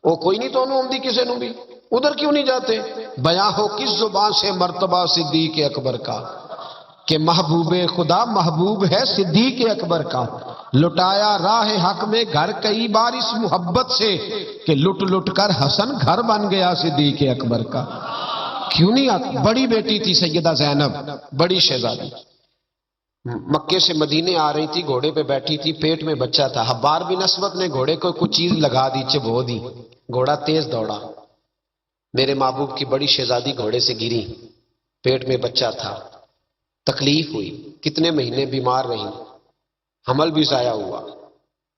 وہ کوئی نہیں تو انہوں ہم دی کسے نوں بھی. ادھر کیوں نہیں جاتے؟ بیاں ہو کس زبان سے مرتبہ صدیق اکبر کا کہ محبوب خدا محبوب ہے صدیق اکبر کا. لٹایا راہ حق میں گھر کئی بار اس محبت سے کہ لٹ لٹ کر حسن گھر بن گیا صدیق اکبر کا. کیوں نہیں آتی؟ بڑی بیٹی تھی سیدہ زینب، بڑی شہزادی، مکے سے مدینے آ رہی تھی، گھوڑے پہ بیٹھی تھی، پیٹ میں بچہ تھا. حبار بن اسود نے گھوڑے کو کچھ چیز لگا دی، چبھو دی، گھوڑا تیز دوڑا. میرے محبوب کی بڑی شہزادی گھوڑے سے گری، پیٹ میں بچہ تھا، تکلیف ہوئی، کتنے مہینے بیمار رہی، حمل بھی ضائع ہوا،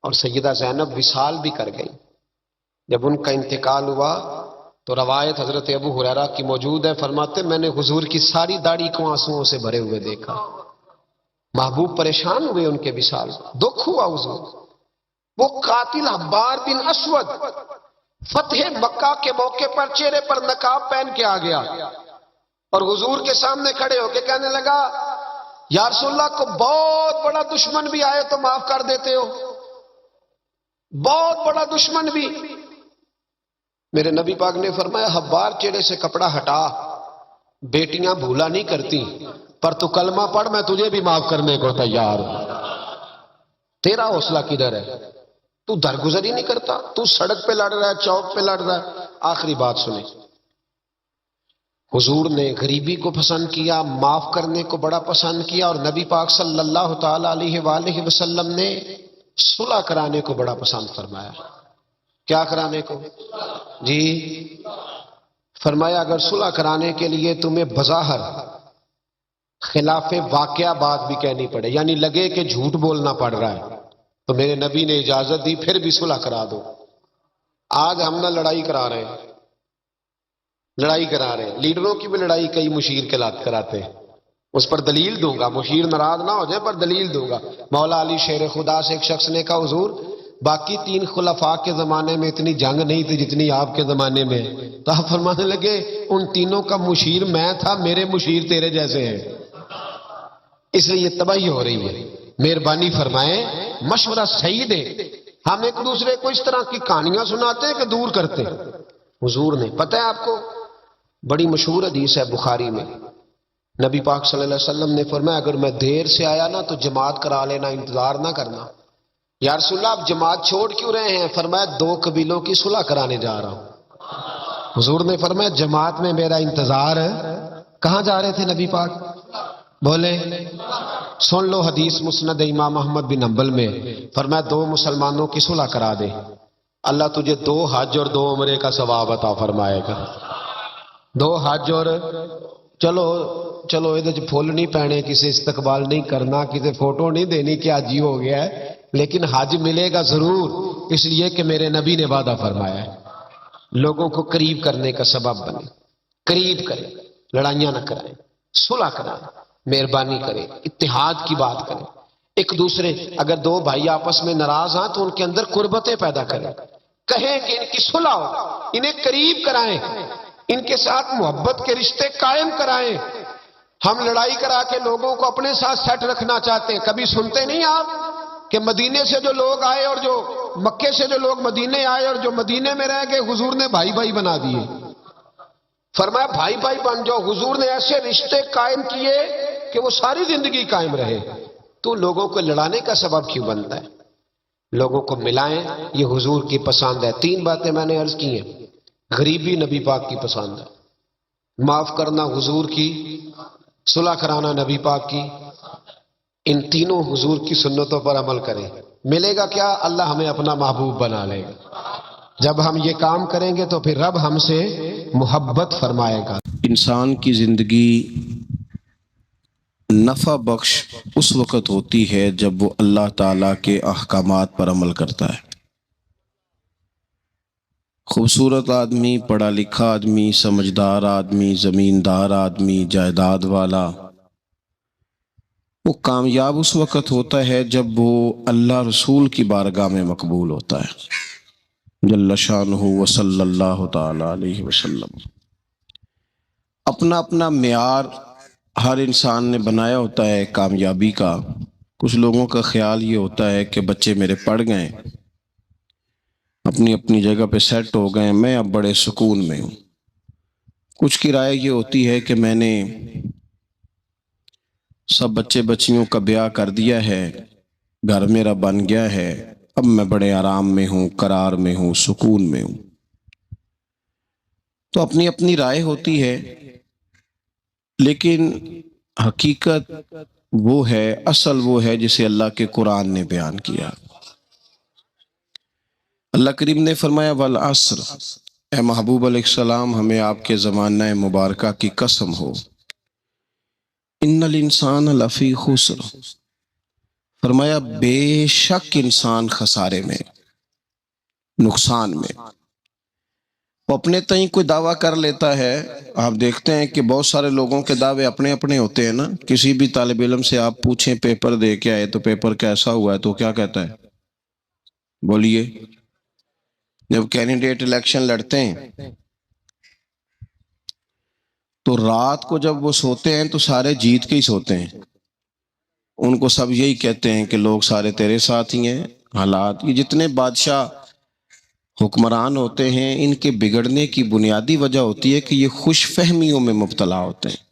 اور سیدہ زینب وصال بھی کر گئی. جب ان کا انتقال ہوا تو روایت حضرت ابو ہریرہ کی موجود ہے، فرماتے میں نے حضور کی ساری داڑھی کو آنسوؤں سے بھرے ہوئے دیکھا. محبوب پریشان ہوئے ان کے وصال، دکھ ہوا حضور. وہ قاتل حبار بن اسود فتح مکہ کے موقع پر چہرے پر نقاب پہن کے آ گیا اور حضور کے سامنے کھڑے ہو کے کہنے لگا یا رسول اللہ کو بہت بڑا دشمن بھی آئے تو معاف کر دیتے ہو، بہت بڑا دشمن بھی. میرے نبی پاک نے فرمایا حبار چہرے سے کپڑا ہٹا، بیٹیاں بھولا نہیں کرتی، پر تو کلمہ پڑھ میں تجھے بھی معاف کرنے کو تیار ہوں. تیرا حوصلہ کدھر ہے؟ تو درگزر ہی نہیں کرتا، تو سڑک پہ لڑ رہا ہے، چوک پہ لڑ رہا ہے. آخری بات سنیں، حضور نے غریبی کو پسند کیا، معاف کرنے کو بڑا پسند کیا، اور نبی پاک صلی اللہ تعالی علیہ وآلہ وسلم نے صلح کرانے کو بڑا پسند فرمایا. کیا کرانے کو؟ جی فرمایا اگر صلح کرانے کے لیے تمہیں بظاہر خلاف واقعہ بات بھی کہنی پڑے، یعنی لگے کہ جھوٹ بولنا پڑ رہا ہے، تو میرے نبی نے اجازت دی پھر بھی صلح کرا دو. آج ہم نہ لڑائی کرا رہے ہیں، لڑائی کرا رہے ہیں، لیڈروں کی بھی لڑائی کئی مشیر کے لات کراتے ہیں. اس پر دلیل دوں گا، مشیر ناراض نہ ہو جائے پر دلیل دوں گا. مولا علی شیر خدا سے ایک شخص نے کہا حضور باقی تین خلفاء کے زمانے میں اتنی جنگ نہیں تھی جتنی آپ کے زمانے میں. تو آپ فرمانے لگے ان تینوں کا مشیر میں تھا، میرے مشیر تیرے جیسے ہیں، اس لیے یہ تباہی ہو رہی ہے. مہربانی فرمائیں، مشورہ صحیح دے. ہم ایک دوسرے کو اس طرح کی کہانیاں سناتے ہیں کہ دور کرتے ہیں. حضور نے پتہ ہے آپ کو، بڑی مشہور حدیث ہے بخاری میں، نبی پاک صلی اللہ علیہ وسلم نے فرمایا اگر میں دیر سے آیا نا تو جماعت کرا لینا، انتظار نہ کرنا. یا رسول اللہ آپ جماعت چھوڑ کیوں رہے ہیں؟ فرمایا 2 قبیلوں کی صلح کرانے جا رہا ہوں. حضور نے فرمایا جماعت میں میرا انتظار ہے. کہاں جا رہے تھے نبی پاک؟ بولے سن لو حدیث مسند امام احمد بن حنبل میں، فرمایا 2 مسلمانوں کی صلح کرا دے، اللہ تجھے 2 حج اور 2 عمرے کا ثواب عطا فرمائے گا. 2 حج اور چلو یہ پھول نہیں پہنے، کسی استقبال نہیں کرنا، کسی فوٹو نہیں دینی کہ حج ہی ہو گیا ہے، لیکن حج ملے گا ضرور، اس لیے کہ میرے نبی نے وعدہ فرمایا ہے. لوگوں کو قریب کرنے کا سبب بنے، قریب کریں، لڑائیاں نہ کریں، صلح کریں، مہربانی کریں، اتحاد کی بات کریں. ایک دوسرے اگر 2 بھائی آپس میں ناراض ہیں تو ان کے اندر قربتیں پیدا کریں، کہیں کہ ان کی صلح ہو، انہیں قریب کرائیں، ان کے ساتھ محبت کے رشتے قائم کرائیں. ہم لڑائی کرا کے لوگوں کو اپنے ساتھ سیٹ رکھنا چاہتے ہیں. کبھی سنتے نہیں آپ کہ مدینے سے جو لوگ آئے اور جو مکے سے جو لوگ مدینے آئے اور جو مدینے میں رہ گئے حضور نے بھائی بھائی بنا دیے. فرمایا بھائی بھائی بن جاؤ. حضور نے ایسے رشتے قائم کیے کہ وہ ساری زندگی قائم رہے. تو لوگوں کو لڑانے کا سبب کیوں بنتا ہے؟ لوگوں کو ملائیں، یہ حضور کی پسند ہے. 3 باتیں میں نے عرض کی ہیں. غریبی نبی پاک کی پسند ہے، معاف کرنا حضور کی، صلح کرانا نبی پاک کی. ان تینوں حضور کی سنتوں پر عمل کریں. ملے گا کیا؟ اللہ ہمیں اپنا محبوب بنا لے گا. جب ہم یہ کام کریں گے تو پھر رب ہم سے محبت فرمائے گا. انسان کی زندگی نفع بخش اس وقت ہوتی ہے جب وہ اللہ تعالیٰ کے احکامات پر عمل کرتا ہے۔ خوبصورت آدمی، پڑھا لکھا آدمی، سمجھدار آدمی، زمیندار آدمی، جائیداد والا، وہ کامیاب اس وقت ہوتا ہے جب وہ اللہ رسول کی بارگاہ میں مقبول ہوتا ہے جل شانہ وصلی اللہ تعالی علیہ وسلم۔ اپنا اپنا معیار ہر انسان نے بنایا ہوتا ہے کامیابی کا۔ کچھ لوگوں کا خیال یہ ہوتا ہے کہ بچے میرے پڑھ گئے، اپنی اپنی جگہ پہ سیٹ ہو گئے، میں اب بڑے سکون میں ہوں۔ کچھ کی رائے یہ ہوتی ہے کہ میں نے سب بچے بچیوں کا بیاہ کر دیا ہے، گھر میرا بن گیا ہے، اب میں بڑے آرام میں ہوں، قرار میں ہوں، سکون میں ہوں۔ تو اپنی اپنی رائے ہوتی ہے، لیکن حقیقت وہ ہے، اصل وہ ہے جسے اللہ کے قرآن نے بیان کیا۔ اللہ کریم نے فرمایا والعصر، اے محبوب علیہ السلام ہمیں آپ کے زمانہ مبارکہ کی قسم ہو، ان الانسان لفی خسر، فرمایا بے شک انسان خسارے میں، نقصان میں۔ وہ اپنے تئیں کوئی دعویٰ کر لیتا ہے، آپ دیکھتے ہیں کہ بہت سارے لوگوں کے دعوے اپنے اپنے ہوتے ہیں نا۔ کسی بھی طالب علم سے آپ پوچھیں پیپر دے کے آئے تو پیپر کیسا ہوا ہے تو کیا کہتا ہے؟ بولیے۔ جب کینڈیڈیٹ الیکشن لڑتے ہیں تو رات کو جب وہ سوتے ہیں تو سارے جیت کے ہی سوتے ہیں، ان کو سب یہی کہتے ہیں کہ لوگ سارے تیرے ساتھ ہی ہیں۔ حالات، یہ جتنے بادشاہ حکمران ہوتے ہیں ان کے بگڑنے کی بنیادی وجہ ہوتی ہے کہ یہ خوش فہمیوں میں مبتلا ہوتے ہیں۔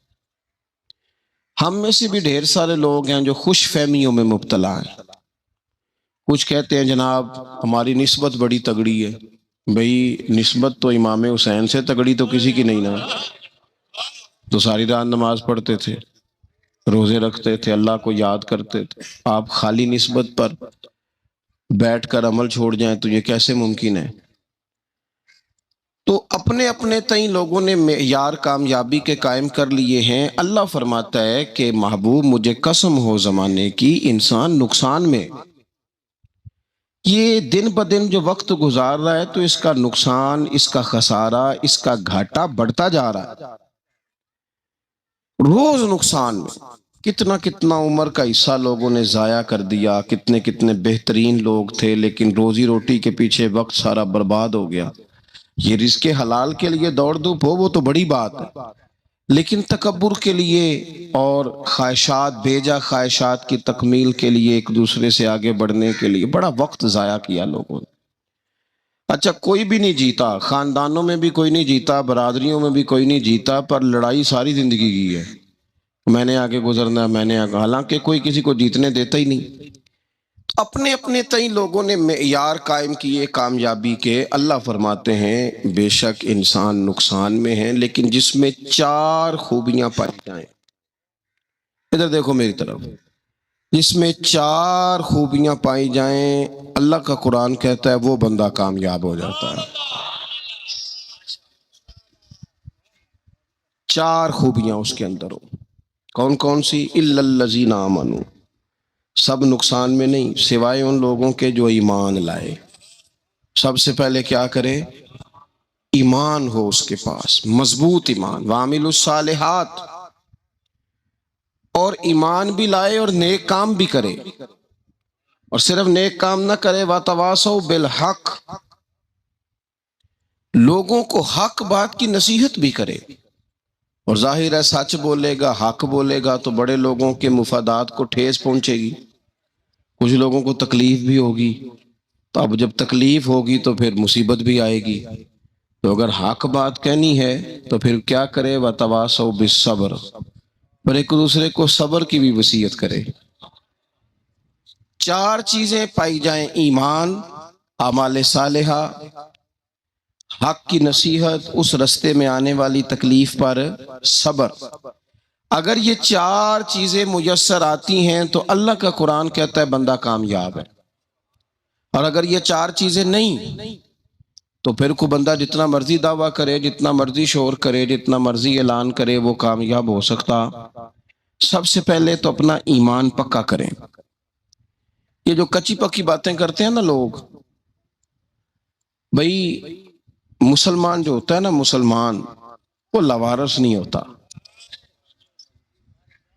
ہم میں سے بھی ڈھیر سارے لوگ ہیں جو خوش فہمیوں میں مبتلا ہیں۔ کچھ کہتے ہیں جناب ہماری نسبت بڑی تگڑی ہے، بھئی نسبت تو امام حسین سے تگڑی تو کسی کی نہیں نا، تو ساری رات نماز پڑھتے تھے، روزے رکھتے تھے، اللہ کو یاد کرتے تھے۔ آپ خالی نسبت پر بیٹھ کر عمل چھوڑ جائیں تو یہ کیسے ممکن ہے؟ تو اپنے اپنے تئیں لوگوں نے معیار کامیابی کے قائم کر لیے ہیں۔ اللہ فرماتا ہے کہ محبوب مجھے قسم ہو زمانے کی، انسان نقصان میں۔ یہ دن بدن جو وقت گزار رہا ہے تو اس کا نقصان، اس کا خسارہ، اس کا گھاٹا بڑھتا جا رہا ہے، روز نقصان میں۔ کتنا کتنا عمر کا حصہ لوگوں نے ضائع کر دیا، کتنے کتنے بہترین لوگ تھے لیکن روزی روٹی کے پیچھے وقت سارا برباد ہو گیا۔ یہ رزق حلال کے لیے دوڑ دھوپ ہو وہ تو بڑی بات ہے، لیکن تکبر کے لیے اور خواہشات، بیجا خواہشات کی تکمیل کے لیے، ایک دوسرے سے آگے بڑھنے کے لیے بڑا وقت ضائع کیا لوگوں نے۔ اچھا کوئی بھی نہیں جیتا، خاندانوں میں بھی کوئی نہیں جیتا، برادریوں میں بھی کوئی نہیں جیتا، پر لڑائی ساری زندگی کی ہے، میں نے آگے گزرنا، میں نے آگے، حالانکہ کوئی کسی کو جیتنے دیتا ہی نہیں۔ اپنے اپنے تئیں لوگوں نے معیار قائم کیے کامیابی کے۔ اللہ فرماتے ہیں بے شک انسان نقصان میں ہے، لیکن جس میں 4 خوبیاں پائی جائیں، ادھر دیکھو میری طرف، جس میں 4 خوبیاں پائی جائیں، اللہ کا قرآن کہتا ہے وہ بندہ کامیاب ہو جاتا ہے۔ 4 خوبیاں اس کے اندر ہو، کون کون سی؟ الا الذین آمنوا، سب نقصان میں نہیں سوائے ان لوگوں کے جو ایمان لائے۔ سب سے پہلے کیا کرے؟ ایمان ہو اس کے پاس، مضبوط ایمان، وعملوا الصالحات، اور ایمان بھی لائے اور نیک کام بھی کرے، اور صرف نیک کام نہ کرے، وَتَوَاصَوْا بِالْحَقِّ، لوگوں کو حق بات کی نصیحت بھی کرے۔ اور ظاہر ہے سچ بولے گا، حق بولے گا تو بڑے لوگوں کے مفادات کو ٹھیس پہنچے گی، کچھ لوگوں کو تکلیف بھی ہوگی، تو اب جب تکلیف ہوگی تو پھر مصیبت بھی آئے گی۔ تو اگر حق بات کہنی ہے تو پھر کیا کرے؟ وَتَوَاصَوْا بِالصَّبْرِ، اور ایک دوسرے کو صبر کی بھی وصیت کرے۔ 4 چیزیں پائی جائیں، ایمان، اعمال صالحہ، حق کی نصیحت، اس رستے میں آنے والی تکلیف پر صبر۔ اگر یہ 4 چیزیں میسر آتی ہیں تو اللہ کا قرآن کہتا ہے بندہ کامیاب ہے، اور اگر یہ 4 چیزیں نہیں تو پھر کوئی بندہ جتنا مرضی دعویٰ کرے، جتنا مرضی شور کرے، جتنا مرضی اعلان کرے، وہ کامیاب ہو سکتا۔ سب سے پہلے تو اپنا ایمان پکا کریں. یہ جو کچی پکی باتیں کرتے ہیں نا لوگ، بھائی مسلمان جو ہوتا ہے نا، مسلمان وہ لوارث نہیں ہوتا،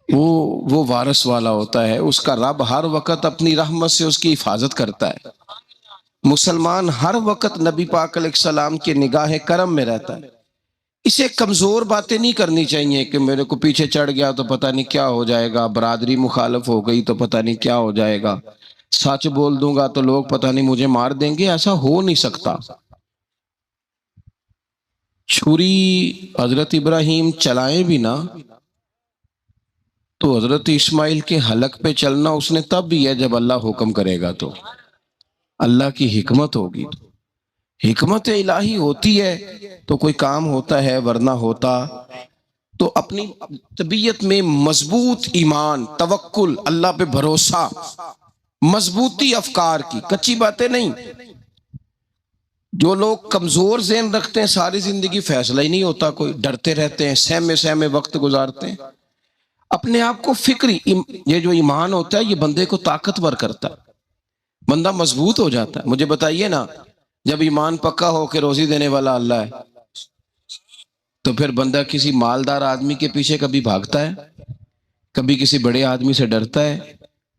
وہ وارث والا ہوتا ہے. اس کا رب ہر وقت اپنی رحمت سے اس کی حفاظت کرتا ہے. مسلمان ہر وقت نبی پاک علیہ السلام کے نگاہ کرم میں رہتا ہے. اسے کمزور باتیں نہیں کرنی چاہیے کہ میرے کو پیچھے چڑھ گیا تو پتہ نہیں کیا ہو جائے گا، برادری مخالف ہو گئی تو پتہ نہیں کیا ہو جائے گا، سچ بول دوں گا تو لوگ پتہ نہیں مجھے مار دیں گے. ایسا ہو نہیں سکتا. چھری حضرت ابراہیم چلائیں بھی نا تو حضرت اسماعیل کے حلق پہ چلنا اس نے تب بھی ہے جب اللہ حکم کرے گا، تو اللہ کی حکمت ہوگی. حکمت الہی ہوتی ہے تو کوئی کام ہوتا ہے، ورنہ ہوتا تو اپنی طبیعت میں مضبوط ایمان، توکل، اللہ پہ بھروسہ، مضبوطی افکار کی، کچی باتیں نہیں. جو لوگ کمزور ذہن رکھتے ہیں ساری زندگی فیصلہ ہی نہیں ہوتا، کوئی ڈرتے رہتے ہیں، سہمے وقت گزارتے ہیں. اپنے آپ کو فکری، یہ جو ایمان ہوتا ہے یہ بندے کو طاقتور کرتا ہے، بندہ مضبوط ہو جاتا ہے. مجھے بتائیے نا، جب ایمان پکا ہو کہ روزی دینے والا اللہ ہے تو پھر بندہ کسی مالدار آدمی کے پیچھے کبھی بھاگتا ہے؟ کبھی کسی بڑے آدمی سے ڈرتا ہے؟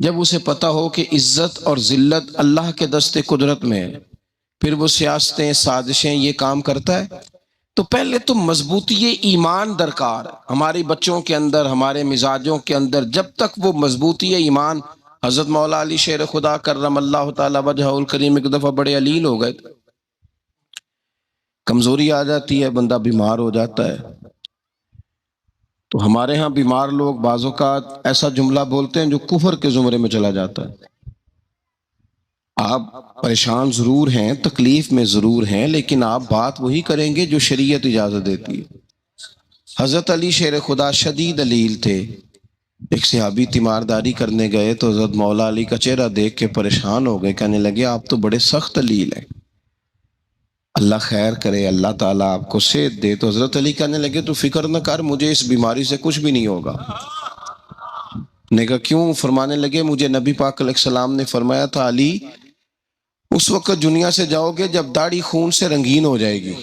جب اسے پتا ہو کہ عزت اور ذلت اللہ کے دست قدرت میں ہے، پھر وہ سیاستیں، سازشیں یہ کام کرتا ہے. تو پہلے تو مضبوطی ایمان درکار ہے ہمارے بچوں کے اندر، ہمارے مزاجوں کے اندر. جب تک وہ مضبوطی ایمان، حضرت مولا علی شیر خدا کرم اللہ تعالی وجہہ الکریم ایک دفعہ بڑے علیل ہو گئے، کمزوری آ جاتی ہے، بندہ بیمار ہو جاتا ہے. تو ہمارے ہاں بیمار لوگ بعض اوقات ایسا جملہ بولتے ہیں جو کفر کے زمرے میں چلا جاتا ہے. آپ پریشان ضرور ہیں، تکلیف میں ضرور ہیں، لیکن آپ بات وہی کریں گے جو شریعت اجازت دیتی ہے. حضرت علی شیر خدا شدید علیل تھے. ایک صحابی تیمارداری کرنے گئے تو حضرت مولا علی کا چہرہ دیکھ کے پریشان ہو گئے، کہنے لگے آپ تو بڑے سخت علیل ہیں، اللہ خیر کرے، اللہ تعالیٰ آپ کو صحت دے. تو حضرت علی کہنے لگے تو فکر نہ کر، مجھے اس بیماری سے کچھ بھی نہیں ہوگا. نے کہا کیوں؟ فرمانے لگے مجھے نبی پاک علیہ السلام نے فرمایا تھا علی اس وقت دنیا سے جاؤ گے جب داڑھی خون سے رنگین ہو جائے گی،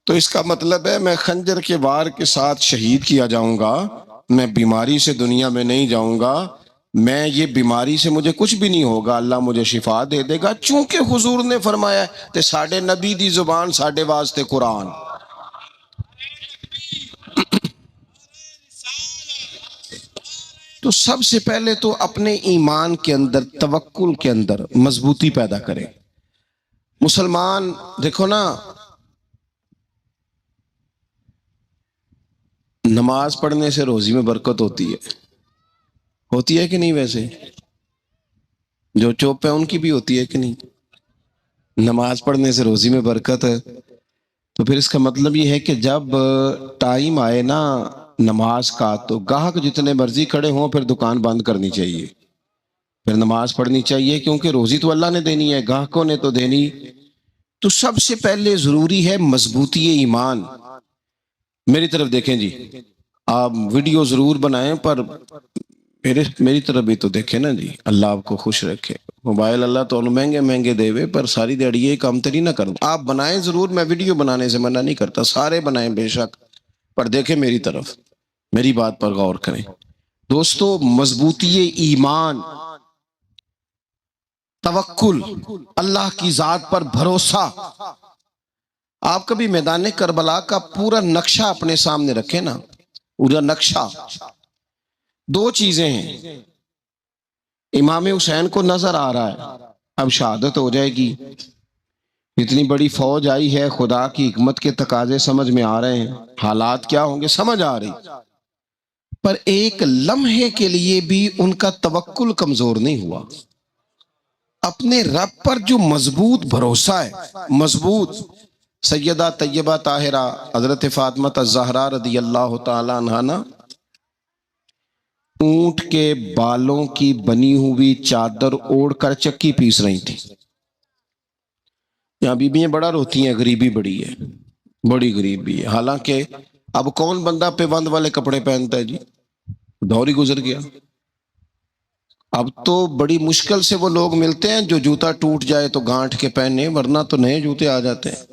تو اس کا مطلب ہے میں خنجر کے وار کے ساتھ شہید کیا جاؤں گا، میں بیماری سے دنیا میں نہیں جاؤں گا، میں یہ بیماری سے مجھے کچھ بھی نہیں ہوگا، اللہ مجھے شفا دے دے گا. چونکہ حضور نے فرمایا تے ساڈے نبی دی زبان ساڈے واسطے قرآن. تو سب سے پہلے تو اپنے ایمان کے اندر، توکل کے اندر مضبوطی پیدا کریں. مسلمان دیکھو نا، نماز پڑھنے سے روزی میں برکت ہوتی ہے کہ نہیں؟ ویسے جو چوپ ہے ان کی بھی ہوتی ہے کہ نہیں؟ نماز پڑھنے سے روزی میں برکت ہے. تو پھر اس کا مطلب یہ ہے کہ جب ٹائم آئے نا نماز کا تو گاہک جتنے مرضی کھڑے ہوں پھر دکان بند کرنی چاہیے، پھر نماز پڑھنی چاہیے، کیونکہ روزی تو اللہ نے دینی ہے، گاہکوں نے تو دینی. تو سب سے پہلے ضروری ہے مضبوطی ایمان. میری طرف دیکھیں جی، آپ ویڈیو ضرور بنائیں پر میری طرف بھی تو دیکھیں نا جی. اللہ آپ کو خوش رکھے. موبائل اللہ تو مہنگے دے وے پر ساری دیڑی یہ کام تری نہ کروں. آپ بنائیں ضرور، میں ویڈیو بنانے سے منع نہیں کرتا، سارے بنائیں بے شک، پر دیکھیں میری طرف، میری بات پر غور کریں. دوستو مضبوطی ایمان، توکل، اللہ کی ذات پر بھروسہ. آپ کبھی میدان کربلا کا پورا نقشہ اپنے سامنے رکھیں نا، پورا نقشہ. دو چیزیں ہیں، امام حسین کو نظر آ رہا ہے اب شہادت ہو جائے گی، اتنی بڑی فوج آئی ہے، خدا کی حکمت کے تقاضے سمجھ میں آ رہے ہیں، حالات کیا ہوں گے سمجھ آ رہی، پر ایک لمحے کے لیے بھی ان کا توکل کمزور نہیں ہوا. اپنے رب پر جو مضبوط بھروسہ ہے، مضبوط. سیدہ طیبہ طاہرہ حضرت فاطمہ الزہرا رضی اللہ تعالی عنہا نا اونٹ کے بالوں کی بنی ہوئی چادر اوڑھ کر چکی پیس رہی تھی. یہاں بیویاں بڑا روتی ہیں، غریبی بڑی ہے، بڑی غریبی ہے. حالانکہ اب کون بندہ پیوند والے کپڑے پہنتا ہے جی؟ دور ہی گزر گیا. اب تو بڑی مشکل سے وہ لوگ ملتے ہیں جو جوتا ٹوٹ جائے تو گانٹھ کے پہنے، ورنہ تو نئے جوتے آ جاتے ہیں.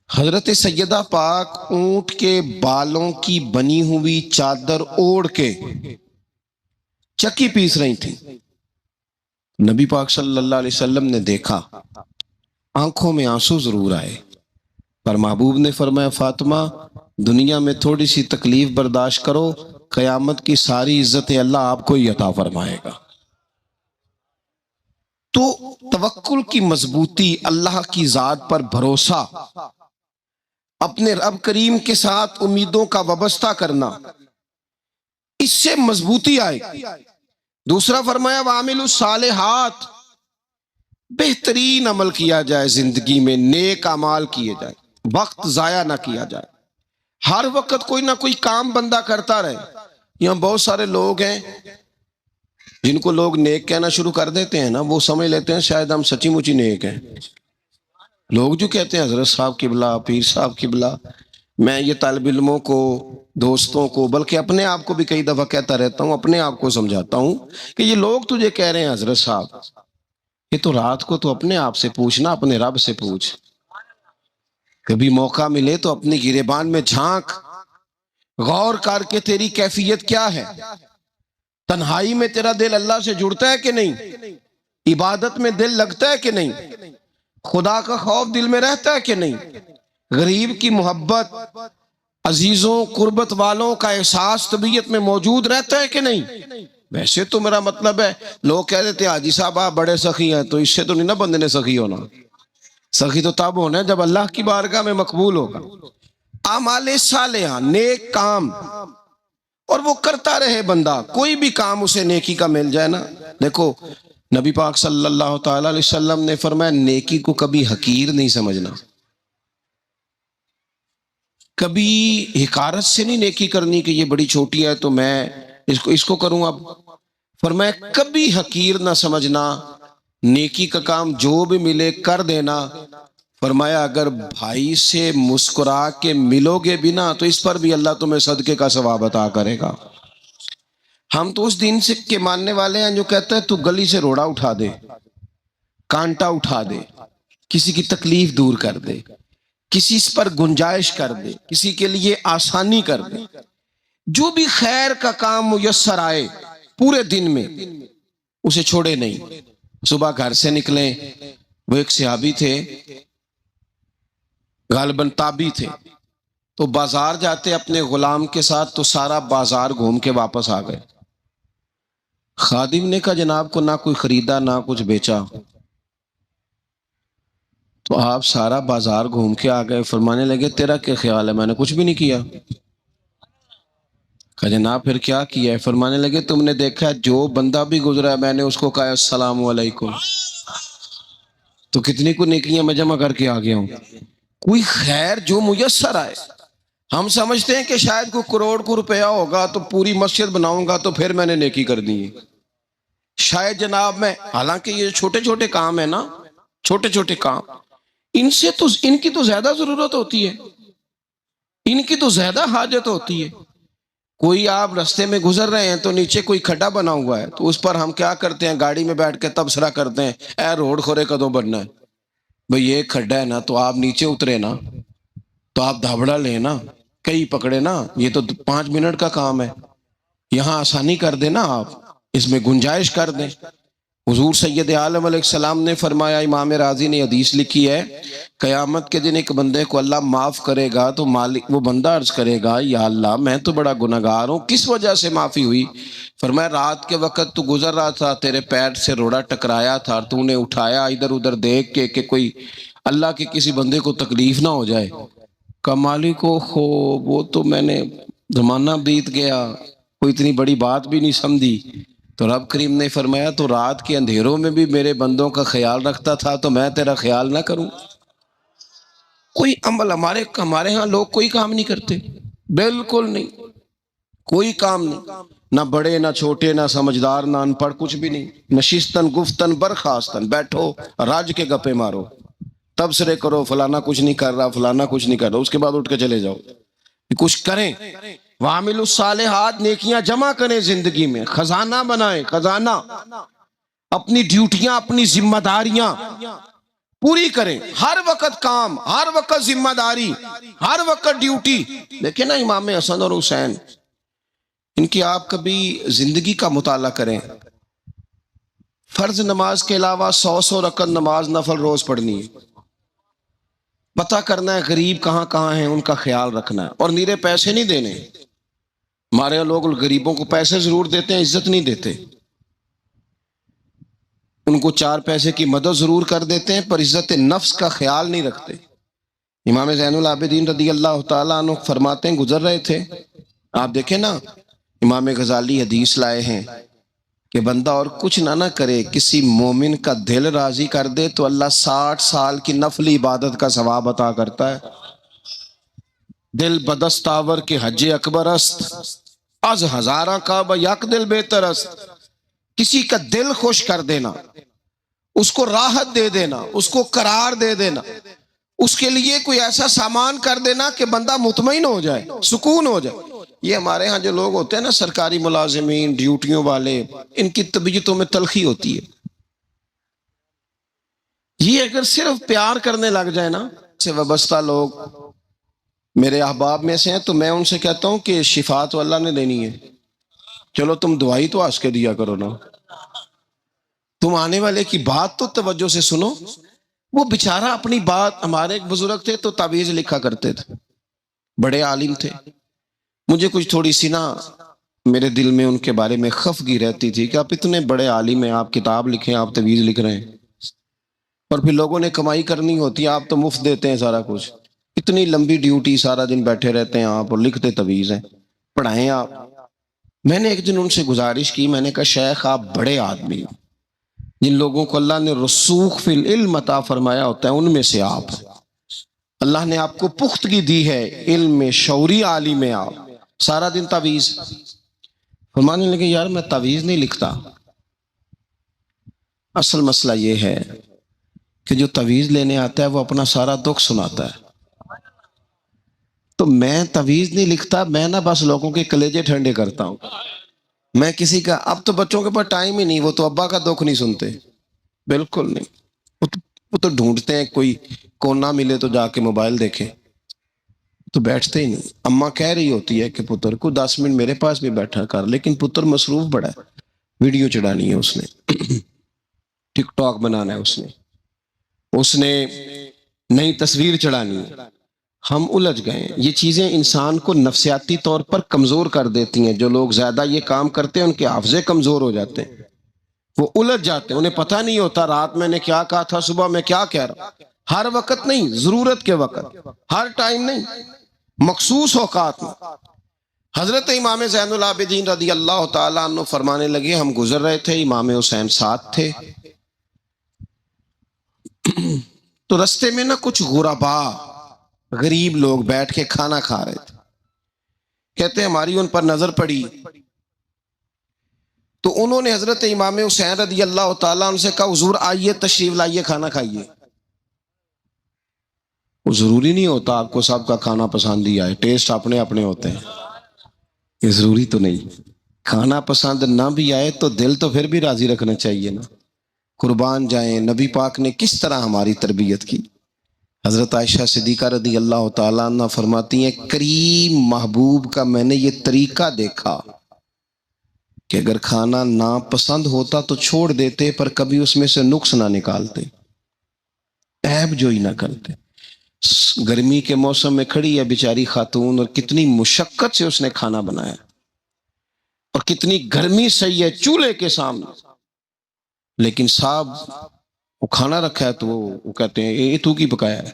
حضرت سیدہ پاک اونٹ کے بالوں کی بنی ہوئی چادر اوڑھ کے چکی پیس رہی تھی. نبی پاک صلی اللہ علیہ وسلم نے دیکھا، آنکھوں میں آنسو ضرور آئے، پر محبوب نے فرمایا فاطمہ دنیا میں تھوڑی سی تکلیف برداشت کرو، قیامت کی ساری عزت اللہ آپ کو ہی عطا فرمائے گا. تو توکل کی مضبوطی، اللہ کی ذات پر بھروسہ، اپنے رب کریم کے ساتھ امیدوں کا وابستہ کرنا، اس سے مضبوطی آئے گی. دوسرا فرمایا وَعَمِلُوا الصَّالِحَاتِ، بہترین عمل کیا جائے زندگی میں، نیک اعمال کیے جائے، وقت ضائع نہ کیا جائے. ہر وقت کوئی نہ کوئی کام بندہ کرتا رہے. یہاں بہت سارے لوگ ہیں جن کو لوگ نیک کہنا شروع کر دیتے ہیں نا، وہ سمجھ لیتے ہیں شاید ہم سچی مچی نیک ہیں. لوگ جو کہتے ہیں حضرت صاحب قبلہ، پیر صاحب قبلہ، میں یہ طالب علموں کو، دوستوں کو، بلکہ اپنے آپ کو بھی کئی دفعہ کہتا رہتا ہوں، اپنے آپ کو سمجھاتا ہوں کہ یہ لوگ تجھے کہہ رہے ہیں حضرت صاحب، یہ تو رات کو تو اپنے آپ سے پوچھنا، اپنے رب سے پوچھ. کبھی موقع ملے تو اپنی گریبان میں جھانک، غور کر کے تیری کیفیت کیا ہے. تنہائی میں تیرا دل اللہ سے جڑتا ہے کہ نہیں؟ عبادت میں دل لگتا ہے کہ نہیں؟ خدا کا خوف دل میں رہتا ہے کہ نہیں؟ غریب کی محبت، عزیزوں قربت والوں کا احساس طبیعت میں موجود رہتا ہے کہ نہیں؟ ویسے تو میرا مطلب ہے، لوگ کہہ دیتے ہیں حاجی صاحب آپ بڑے سخی ہیں، تو اس سے تو نہیں نا بندے نے سخی ہونا. سخی تو تب ہونا ہے جب اللہ کی بارگاہ میں مقبول ہوگا. اعمال صالحہ، نیک کام، اور وہ کرتا رہے بندہ، کوئی بھی کام اسے نیکی کا مل جائے نا. دیکھو نبی پاک صلی اللہ تعالی علیہ وسلم نے فرمایا نیکی کو کبھی حقیر نہیں سمجھنا، کبھی حقارت سے نہیں نیکی کرنی کہ یہ بڑی چھوٹی ہے تو میں اس کو کروں. اب فرمایا کبھی حقیر نہ سمجھنا، نیکی کا کام جو بھی ملے کر دینا. فرمایا اگر بھائی سے مسکرا کے ملو گے بھی نا تو اس پر بھی اللہ تمہیں صدقے کا ثواب عطا کرے گا. ہم تو اس دین سے کے ماننے والے ہیں جو کہتا ہے تو گلی سے روڑا اٹھا دے، کانٹا اٹھا دے، کسی کی تکلیف دور کر دے، کسی اس پر گنجائش کر دے، کسی کے لیے آسانی کر دے. جو بھی خیر کا کام میسر آئے پورے دن میں اسے چھوڑے نہیں. صبح گھر سے نکلیں، وہ ایک صحابی تھے، غالباً تابعی تھے، تو بازار جاتے اپنے غلام کے ساتھ تو سارا بازار گھوم کے واپس آ گئے. خادم نے کہا جناب کو نہ کوئی خریدا نہ کچھ بیچا، تو آپ سارا بازار گھوم کے آ گئے. فرمانے لگے تیرا کیا خیال ہے؟ میں نے کچھ بھی نہیں کیا. کہا جناب پھر کیا کیا ہے؟ فرمانے لگے تم نے دیکھا جو بندہ بھی گزرا ہے میں نے اس کو کہا السلام علیکم، تو کتنی کو نیکیاں میں جمع کر کے آ گیا ہوں. کوئی خیر جو میسر آئے. ہم سمجھتے ہیں کہ شاید کوئی کروڑ کو روپیہ ہوگا تو پوری مسجد بناؤں گا تو پھر میں نے نیکی کر دی ہے. شاید جناب میں، حالانکہ یہ چھوٹے چھوٹے کام ہیں نا، چھوٹے چھوٹے کام، ان سے تو ان کی تو زیادہ ضرورت ہوتی ہے، ان کی تو زیادہ حاجت ہوتی ہے. کوئی آپ رستے میں گزر رہے ہیں تو نیچے کوئی کھڈا بنا ہوا ہے تو اس پر ہم کیا کرتے ہیں؟ گاڑی میں بیٹھ کے تبصرہ کرتے ہیں اے روڈ کھورے کدوں بننا ہے. بھئی یہ کھڈا ہے نا تو آپ نیچے اترے نا، تو آپ دھابڑا لیں نا، کئی پکڑے نا، یہ تو 5 منٹ کا کام ہے، یہاں آسانی کر دیں نا، آپ اس میں گنجائش کر دیں. حضور سید عالم علیہ السلام نے فرمایا، امام راضی نے حدیث لکھی ہے، قیامت کے دن ایک بندے کو اللہ معاف کرے گا تو مالک وہ بندہ عرض کرے گا یا اللہ میں تو بڑا گنہگار ہوں، کس وجہ سے معافی ہوئی؟ فرمایا رات کے وقت تو گزر رہا تھا، تیرے پیر سے روڑا ٹکرایا تھا اور تو نے اٹھایا ادھر ادھر دیکھ کے کہ کوئی اللہ کے کسی بندے کو تکلیف نہ ہو جائے. کہ مالک کو وہ تو میں نے زمانہ بیت گیا، کوئی اتنی بڑی بات بھی نہیں سمجھی. تو رب کریم نے فرمایا تو رات کے اندھیروں میں بھی میرے بندوں کا خیال رکھتا تھا تو میں تیرا خیال نہ کروں؟ کوئی عمل ہمارے ہاں لوگ کوئی کام نہیں کرتے، بالکل نہیں، کوئی کام نہیں، نہ بڑے نہ چھوٹے نہ سمجھدار نہ ان پڑھ، کچھ بھی نہیں. نشستن گفتن برخاستن، بیٹھو راج کے گپے مارو، تبصرے کرو فلانا کچھ نہیں کر رہا، فلانا کچھ نہیں کر رہا، اس کے بعد اٹھ کے چلے جاؤ. کچھ کریں وعملوا الصالحات، نیکیاں جمع کریں زندگی میں، خزانہ بنائیں، خزانہ، اپنی ڈیوٹیاں، اپنی ذمہ داریاں پوری کریں، ہر وقت کام، ہر وقت ذمہ داری، ہر وقت ڈیوٹی۔ دیکھیں نا امام حسن اور حسین، ان کی آپ کبھی زندگی کا مطالعہ کریں، فرض نماز کے علاوہ 100 رکعت نماز نفل روز پڑھنی ہے، پتہ کرنا ہے غریب کہاں کہاں ہیں، ان کا خیال رکھنا ہے، اور نیرے پیسے نہیں دینے۔ ہمارے لوگ غریبوں کو پیسے ضرور دیتے ہیں، عزت نہیں دیتے، ان کو 4 پیسے کی مدد ضرور کر دیتے ہیں، پر عزت نفس کا خیال نہیں رکھتے۔ امام زین العابدین رضی اللہ تعالیٰ عنہ فرماتے ہیں، گزر رہے تھے، آپ دیکھیں نا امام غزالی حدیث لائے ہیں کہ بندہ اور کچھ نہ کرے، کسی مومن کا دل راضی کر دے تو اللہ 60 سال کی نفلی عبادت کا ثواب عطا کرتا ہے۔ دل بدستاور کے حج اکبر است، از ہزارہ کعبہ یک دل بہتر است۔ کسی کا دل خوش کر دینا، اس کو راحت دے دینا، اس کو قرار دے دینا، اس کے لیے کوئی ایسا سامان کر دینا کہ بندہ مطمئن ہو جائے، سکون ہو جائے۔ یہ ہمارے ہاں جو لوگ ہوتے ہیں نا سرکاری ملازمین، ڈیوٹیوں والے، ان کی طبیعتوں میں تلخی ہوتی ہے۔ یہ اگر صرف پیار کرنے لگ جائے نا، سے وابستہ لوگ میرے احباب میں سے ہیں، تو میں ان سے کہتا ہوں کہ شفا تو اللہ نے دینی ہے، چلو تم دعائی تو ہنس کے دیا کرو نا، تم آنے والے کی بات تو توجہ سے سنو۔ وہ بیچارہ اپنی بات، ہمارے ایک بزرگ تھے تو تعویذ لکھا کرتے تھے، بڑے عالم تھے، مجھے کچھ تھوڑی سی نا میرے دل میں ان کے بارے میں خفگی رہتی تھی کہ آپ اتنے بڑے عالم ہیں، آپ کتاب لکھیں، آپ تعویذ لکھ رہے ہیں، اور پھر لوگوں نے کمائی کرنی ہوتی ہے، آپ تو مفت دیتے ہیں سارا کچھ، اتنی لمبی ڈیوٹی، سارا دن بیٹھے رہتے ہیں آپ اور لکھتے تعویذ ہیں، پڑھائیں آپ۔ میں نے ایک دن ان سے گزارش کی، میں نے کہا شیخ آپ بڑے آدمی ہیں، جن لوگوں کو اللہ نے رسوخ فی العلم عطا فرمایا ہوتا ہے ان میں سے آپ، اللہ نے آپ کو پختگی دی ہے، علم میں شعوری عالم میں، آپ سارا دن تعویذ۔ فرمانے لگے یار میں تعویذ نہیں لکھتا، اصل مسئلہ یہ ہے کہ جو تعویذ لینے آتا ہے وہ اپنا سارا دکھ سناتا ہے، تو میں تعویذ نہیں لکھتا، میں نا بس لوگوں کے کلیجے ٹھنڈے کرتا ہوں۔ میں کسی کا، اب تو بچوں کے پاس ٹائم ہی نہیں، وہ تو ابا کا دکھ نہیں سنتے، بالکل نہیں، وہ تو ڈھونڈتے ہیں کوئی کونا ملے تو جا کے موبائل دیکھیں، تو بیٹھتے ہی نہیں۔ اماں کہہ رہی ہوتی ہے کہ پتر کو 10 منٹ میرے پاس بھی بیٹھا کر، لیکن پتر مصروف بڑا ہے، ویڈیو چڑھانی ہے اس نے، ٹک ٹاک بنانا ہے اس نے نئی تصویر چڑھانی ہے۔ ہم الجھ گئے ہیں، یہ چیزیں انسان کو نفسیاتی طور پر کمزور کر دیتی ہیں۔ جو لوگ زیادہ یہ کام کرتے ہیں ان کے حافظے کمزور ہو جاتے ہیں، وہ الجھ جاتے ہیں، انہیں پتہ نہیں ہوتا رات میں نے کیا کہا تھا، صبح میں کیا کہہ رہا ہوں۔ ہر وقت نہیں، ضرورت کے وقت، ہر ٹائم نہیں، مخصوص اوقات میں۔ حضرت امام زین العابدین رضی اللہ تعالیٰ عنہ فرمانے لگے، ہم گزر رہے تھے، امام حسین ساتھ تھے، تو رستے میں نا کچھ غربا، غریب لوگ بیٹھ کے کھانا کھا رہے تھے، کہتے ہیں ہماری ان پر نظر پڑی، تو انہوں نے حضرت امام حسین رضی اللہ تعالیٰ عنہ سے کہا حضور آئیے تشریف لائیے کھانا کھائیے۔ وہ ضروری نہیں ہوتا آپ کو سب کا کھانا پسند ہی آئے، ٹیسٹ اپنے اپنے ہوتے ہیں، یہ ضروری تو نہیں۔ کھانا پسند نہ بھی آئے تو دل تو پھر بھی راضی رکھنا چاہیے نا۔ قربان جائیں نبی پاک نے کس طرح ہماری تربیت کی۔ حضرت عائشہ صدیقہ رضی اللہ تعالیٰ عنہ فرماتی ہیں کریم محبوب کا میں نے یہ طریقہ دیکھا کہ اگر کھانا ناپسند ہوتا تو چھوڑ دیتے، پر کبھی اس میں سے نقص نہ نکالتے، عیب جوئی نہ کرتے۔ گرمی کے موسم میں کھڑی ہے بیچاری خاتون، اور کتنی مشقت سے اس نے کھانا بنایا، اور کتنی گرمی سہی ہے چولہے کے سامنے، لیکن صاحب وہ کھانا رکھا ہے تو وہ کہتے ہیں یہ تو کی پکایا ہے،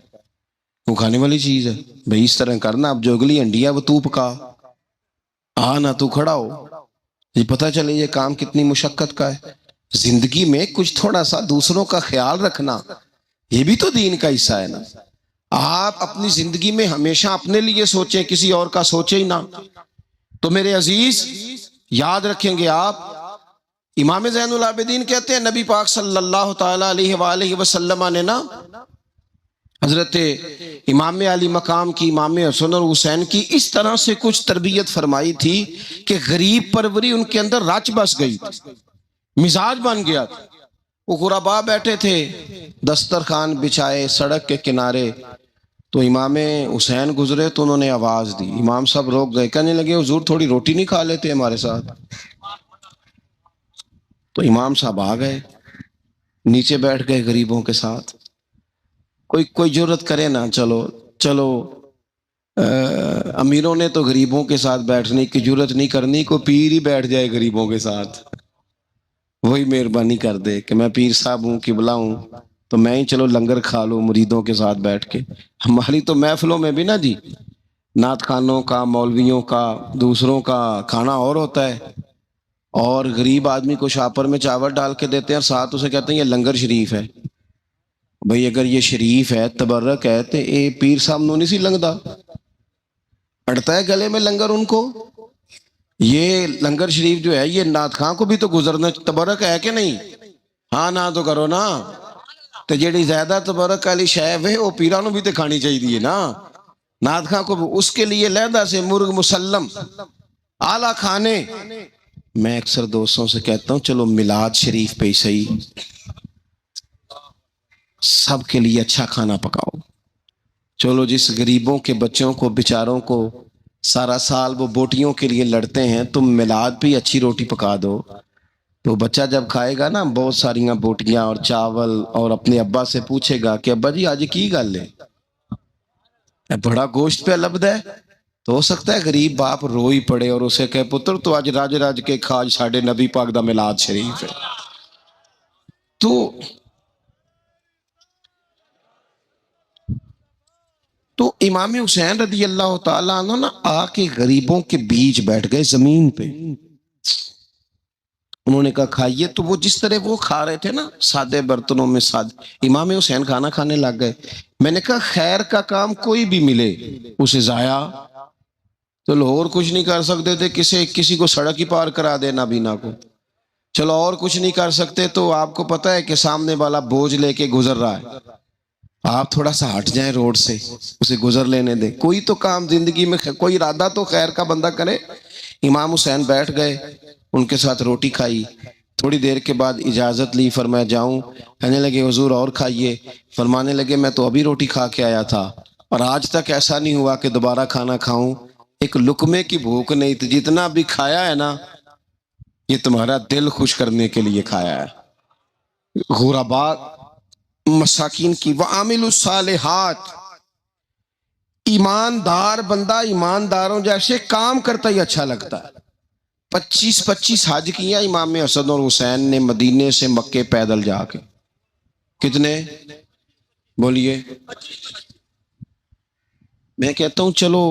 وہ کھانے والی چیز ہے بھئی، اس طرح کرنا، اب جو اگلی انڈی ہے وہ تو پکا، نہ تو کھڑا ہو، یہ پتہ چلے یہ کام کتنی مشقت کا ہے۔ زندگی میں کچھ تھوڑا سا دوسروں کا خیال رکھنا یہ بھی تو دین کا حصہ ہے نا۔ آپ اپنی زندگی میں ہمیشہ اپنے لیے سوچیں، کسی اور کا سوچیں ہی نہ۔ تو میرے عزیز یاد رکھیں گے آپ، امام زین العابدین کہتے ہیں نبی پاک صلی اللہ تعالی علیہ وآلہ وسلم نے نا حضرت امام علی مقام کی، امام حسن اور حسین کی اس طرح سے کچھ تربیت فرمائی تھی کہ غریب پروری ان کے اندر رچ بس گئی تھی، مزاج بن گیا تھا۔ وہ غربا بیٹھے تھے دسترخوان بچھائے سڑک کے کنارے، تو امام حسین گزرے تو انہوں نے آواز دی، امام صاحب روک گئے، کہنے لگے حضور تھوڑی روٹی نہیں کھا لیتے ہمارے ساتھ؟ تو امام صاحب آ گئے، نیچے بیٹھ گئے غریبوں کے ساتھ۔ کوئی جرت کرے نا، چلو امیروں نے تو غریبوں کے ساتھ بیٹھنے کی جرت نہیں کرنی، کوئی پیر ہی بیٹھ جائے غریبوں کے ساتھ، وہی مہربانی کر دے کہ میں پیر صاحب ہوں، قبلہ ہوں، تو میں ہی چلو لنگر کھا لوں مریدوں کے ساتھ بیٹھ کے۔ ہماری تو محفلوں میں بھی نا جی، نعت خانوں کا، مولویوں کا، دوسروں کا کھانا اور ہوتا ہے، اور غریب آدمی کو شاپر میں چاول ڈال کے دیتے ہیں اور ساتھ اسے کہتے ہیں یہ لنگر شریف ہے۔ بھئی اگر یہ شریف ہے، تبرک ہے، تو اے پیر صاحب نو نہیں سی لنگدا، اڑتا ہے گلے میں لنگر ان کو؟ یہ لنگر شریف جو ہے یہ نعت خاں کو بھی تو گزرنا تبرک ہے کہ نہیں؟ ہاں نہ تو کرو نا، تو جیڑی زیادہ تبرک والی شے ہے وہ پیرانو بھی تو کھانی چاہیے نا، نعت خاں کو بھی اس کے لیے لہدہ سے مرغ مسلم اعلیٰ کھانے۔ میں اکثر دوستوں سے کہتا ہوں چلو میلاد شریف پہ ہی صحیح سب کے لیے اچھا کھانا پکاؤ، چلو جس غریبوں کے بچوں کو بیچاروں کو سارا سال وہ بوٹیوں کے لیے لڑتے ہیں، تم میلاد پہ اچھی روٹی پکا دو، تو بچہ جب کھائے گا نا بہت ساریاں بوٹیاں اور چاول، اور اپنے ابا سے پوچھے گا کہ ابا جی آج کی گل ہے، بڑا گوشت پہ لبد ہے، تو ہو سکتا ہے غریب باپ رو ہی پڑے اور اسے کہے پتر تو آج راج راج کے کھاج ساڑھے نبی پاک دا میلاد شریف ہے۔ تو امام حسین رضی اللہ تعالیٰ عنہ نا آ کے غریبوں کے بیچ بیٹھ گئے زمین پہ، انہوں نے کہا کھائیے، تو وہ جس طرح وہ کھا رہے تھے نا سادے برتنوں میں سادے، امام حسین کھانا کھانے لگ گئے۔ میں نے کہا خیر کا کام کوئی بھی ملے اسے ضائع، چلو اور کچھ نہیں کر سکتے تھے، کسی کو سڑک ہی پار کرا دے نابینا کو، چلو اور کچھ نہیں کر سکتے تو آپ کو پتا ہے کہ سامنے والا بوجھ لے کے گزر رہا ہے، آپ تھوڑا سا ہٹ جائیں روڈ سے، اسے گزر لینے دیں، کوئی تو کام زندگی میں کوئی ارادہ تو خیر کا بندہ کرے۔ امام حسین بیٹھ گئے، ان کے ساتھ روٹی کھائی، تھوڑی دیر کے بعد اجازت لی، فرمایا جاؤں؟ کہنے لگے حضور اور کھائیے، فرمانے لگے میں تو ابھی روٹی کھا کے آیا تھا اور آج تک ایسا نہیں ہوا کہ دوبارہ کھانا کھاؤں، ایک لقمے کی بھوک نہیں تھی، جتنا بھی کھایا ہے نا یہ تمہارا دل خوش کرنے کے لیے کھایا ہے۔ غربا مساکین کی وعامل الصالحات، ایماندار بندہ ایمانداروں جیسے کام کرتا ہی اچھا لگتا ہے۔ 25 حج کیا امام حسن اور حسین نے مدینے سے مکے پیدل جا کے، کتنے بولیے؟ میں کہتا ہوں چلو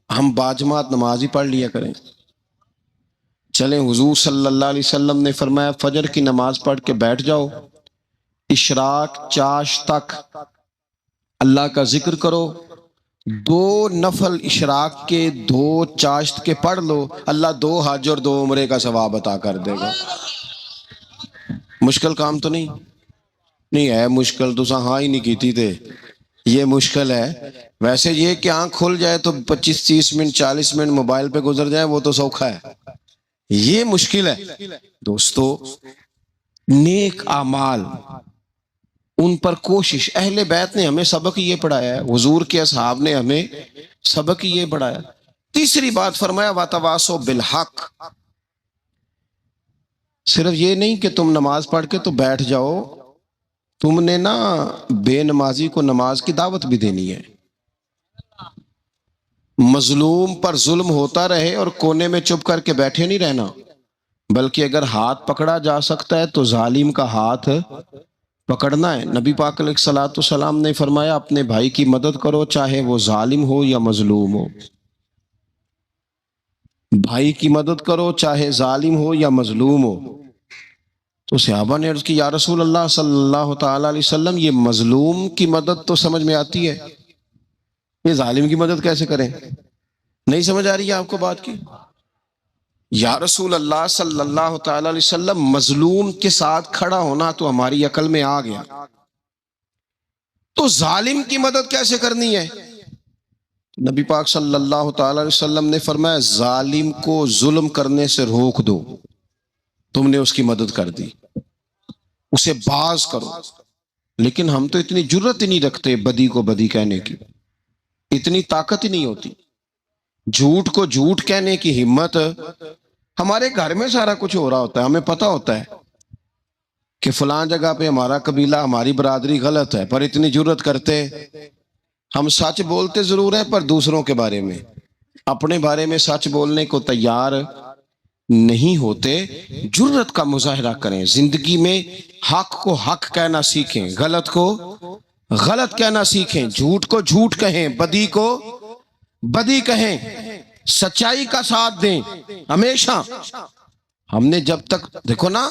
ہم باجماعت نماز ہی پڑھ لیا کریں، چلیں حضور صلی اللہ علیہ وسلم نے فرمایا فجر کی نماز پڑھ کے بیٹھ جاؤ، اشراق چاش تک اللہ کا ذکر کرو، 2 نفل اشراق کے 2 چاشت کے پڑھ لو، اللہ 2 حج اور 2 عمرے کا ثواب عطا کر دے گا۔ مشکل کام تو نہیں ہے، مشکل تو ہاں ہی نہیں کیتی تھے، یہ مشکل ہے۔ ویسے یہ کہ آنکھ کھل جائے تو 25-30 منٹ 40 منٹ موبائل پہ گزر جائے وہ تو سوکھا ہے، یہ مشکل ہے۔ دوستو نیک اعمال ان پر کوشش، اہل بیت نے ہمیں سبق یہ پڑھایا ہے، حضور کے اصحاب نے ہمیں سبق یہ پڑھایا۔ تیسری بات فرمایا وَتَوَاصَوْا بِالْحَقِّ، صرف یہ نہیں کہ تم نماز پڑھ کے تو بیٹھ جاؤ، تم نے نا بے نمازی کو نماز کی دعوت بھی دینی ہے، مظلوم پر ظلم ہوتا رہے اور کونے میں چپ کر کے بیٹھے نہیں رہنا، بلکہ اگر ہاتھ پکڑا جا سکتا ہے تو ظالم کا ہاتھ پکڑنا ہے۔ نبی پاک علیہ الصلوۃ والسلام نے فرمایا اپنے بھائی کی مدد کرو چاہے وہ ظالم ہو یا مظلوم ہو، بھائی کی مدد کرو چاہے ظالم ہو یا مظلوم ہو۔ تو صحابہ نے عرض کی یا رسول اللہ صلی اللہ تعالی علیہ وسلم یہ مظلوم کی مدد تو سمجھ میں آتی ہے، یہ ظالم کی مدد کیسے کریں؟ نہیں سمجھ آ رہی ہے آپ کو بات کی؟ یا رسول اللہ صلی اللہ تعالی علیہ وسلم مظلوم کے ساتھ کھڑا ہونا تو ہماری عقل میں آ گیا، تو ظالم کی مدد کیسے کرنی ہے؟ نبی پاک صلی اللہ تعالی علیہ وسلم نے فرمایا ظالم کو ظلم کرنے سے روک دو، تم نے اس کی مدد کر دی، اسے باز کرو۔ لیکن ہم تو اتنی جرت ہی نہیں رکھتے بدی کو بدی کہنے کی، اتنی طاقت ہی نہیں ہوتی۔ جھوٹ کو جھوٹ کہنے کی ہمت، ہمارے گھر میں سارا کچھ ہو رہا ہوتا ہے، ہمیں پتہ ہوتا ہے کہ فلاں جگہ پہ ہمارا قبیلہ ہماری برادری غلط ہے، پر اتنی جرت کرتے ہم سچ بولتے ضرور ہیں پر دوسروں کے بارے میں، اپنے بارے میں سچ بولنے کو تیار نہیں ہوتے۔ جرت کا مظاہرہ کریں، زندگی میں حق کو حق کہنا سیکھیں، غلط کو غلط کہنا سیکھیں، جھوٹ کو جھوٹ کہیں، بدی کو بدی کہیں، سچائی کا ساتھ دیں ہمیشہ۔ ہم نے جب تک دیکھو نا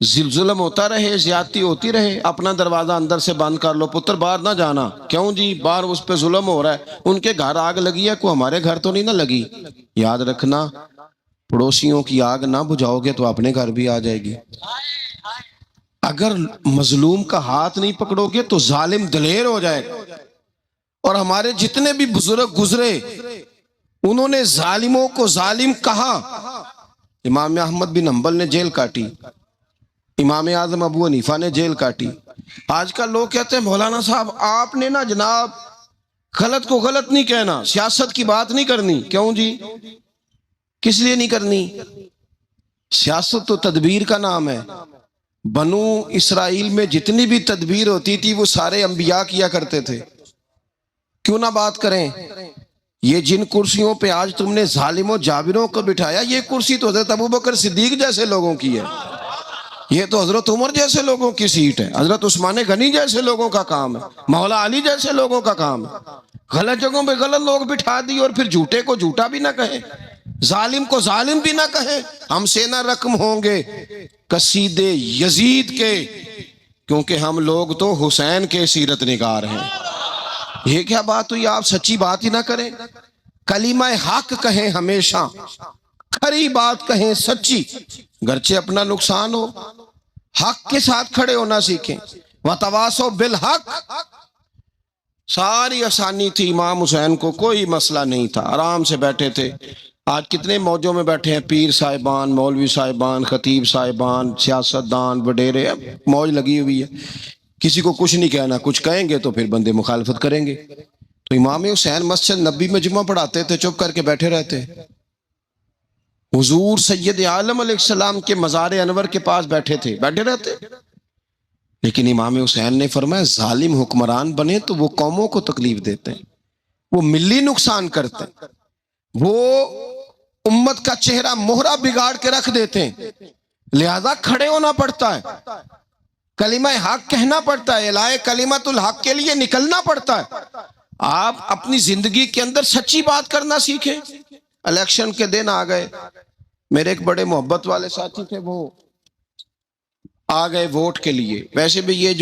ظلم ہوتا رہے، زیادتی ہوتی رہے، اپنا دروازہ اندر سے بند کر لو، پتر باہر نہ جانا، کیوں جی باہر اس پہ ظلم ہو رہا ہے، ان کے گھر آگ لگی ہے، کوئی ہمارے گھر تو نہیں نہ لگی۔ یاد رکھنا پڑوسیوں کی آگ نہ بجھاؤ گے تو اپنے گھر بھی آ جائے گی۔ اگر مظلوم کا ہاتھ نہیں پکڑو گے تو ظالم دلیر ہو جائے گا۔ اور ہمارے جتنے بھی بزرگ گزرے انہوں نے ظالموں کو ظالم کہا۔ امام احمد بن حنبل نے جیل کاٹی، امام اعظم ابو حنیفہ نے جیل کاٹی۔ آج کل لوگ کہتے ہیں مولانا صاحب آپ نے نا جناب غلط کو غلط نہیں کہنا، سیاست کی بات نہیں کرنی۔ کیوں جی؟ کس لیے نہیں کرنی؟ سیاست تو تدبیر کا نام ہے۔ بنو اسرائیل میں جتنی بھی تدبیر ہوتی تھی وہ سارے انبیاء کیا کرتے تھے، کیوں نہ بات کریں؟ یہ جن کرسیوں پہ آج تم نے ظالموں جابروں کو بٹھایا، یہ کرسی تو حضرت ابوبکر صدیق جیسے لوگوں کی ہے، یہ تو حضرت عمر جیسے لوگوں کی سیٹ ہے، حضرت عثمان غنی جیسے لوگوں کا کام ہے، مولا علی جیسے لوگوں کا کام ہے۔ غلط جگہوں پہ غلط لوگ بٹھا دی اور پھر جھوٹے کو جھوٹا بھی نہ کہیں، ظالم کو ظالم بھی نہ کہیں۔ ہم سے نہ رقم ہوں گے قصید یزید کے، کیونکہ ہم لوگ تو حسین کے سیرت نگار ہیں۔ یہ کیا بات ہوئی؟ آپ سچی بات ہی نہ کریں، کلمہ حق کہیں، ہمیشہ کھری بات کہیں، سچی، گرچہ اپنا نقصان ہو، حق کے ساتھ کھڑے ہونا سیکھیں۔ وَتَوَاصَوْا بِالْحَقِّ، ساری آسانی تھی، امام حسین کو کوئی مسئلہ نہیں تھا، آرام سے بیٹھے تھے۔ آج کتنے موجوں میں بیٹھے ہیں، پیر صاحبان، مولوی صاحبان، خطیب صاحبان، سیاستدان، وڈیرے، موج لگی ہوئی ہے، کسی کو کچھ نہیں کہنا، کچھ کہیں گے تو پھر بندے مخالفت کریں گے۔ تو امام حسین مسجد نبی میں جمعہ پڑھاتے تھے، چپ کر کے بیٹھے رہتے۔ حضور سید عالم علیہ السلام کے مزار انور کے پاس بیٹھے تھے، بیٹھے رہتے۔ لیکن امام حسین نے فرمایا ظالم حکمران بنے تو وہ قوموں کو تکلیف دیتے ہیں، وہ ملی نقصان کرتے ہیں، وہ امت کا چہرہ مہرہ بگاڑ کے رکھ دیتے ہیں، لہذا کھڑے ہونا پڑتا ہے، کلمہ حق کہنا پڑتا ہے، اعلاء کلمت الحق کے لیے نکلنا پڑتا ہے۔ آپ اپنی زندگی کے اندر سچی بات کرنا سیکھیں۔ الیکشن کے دن آ گئے، میرے ایک بڑے محبت والے ساتھی تھے، وہ آ گئے ووٹ کے لیے۔ ویسے بھی یہ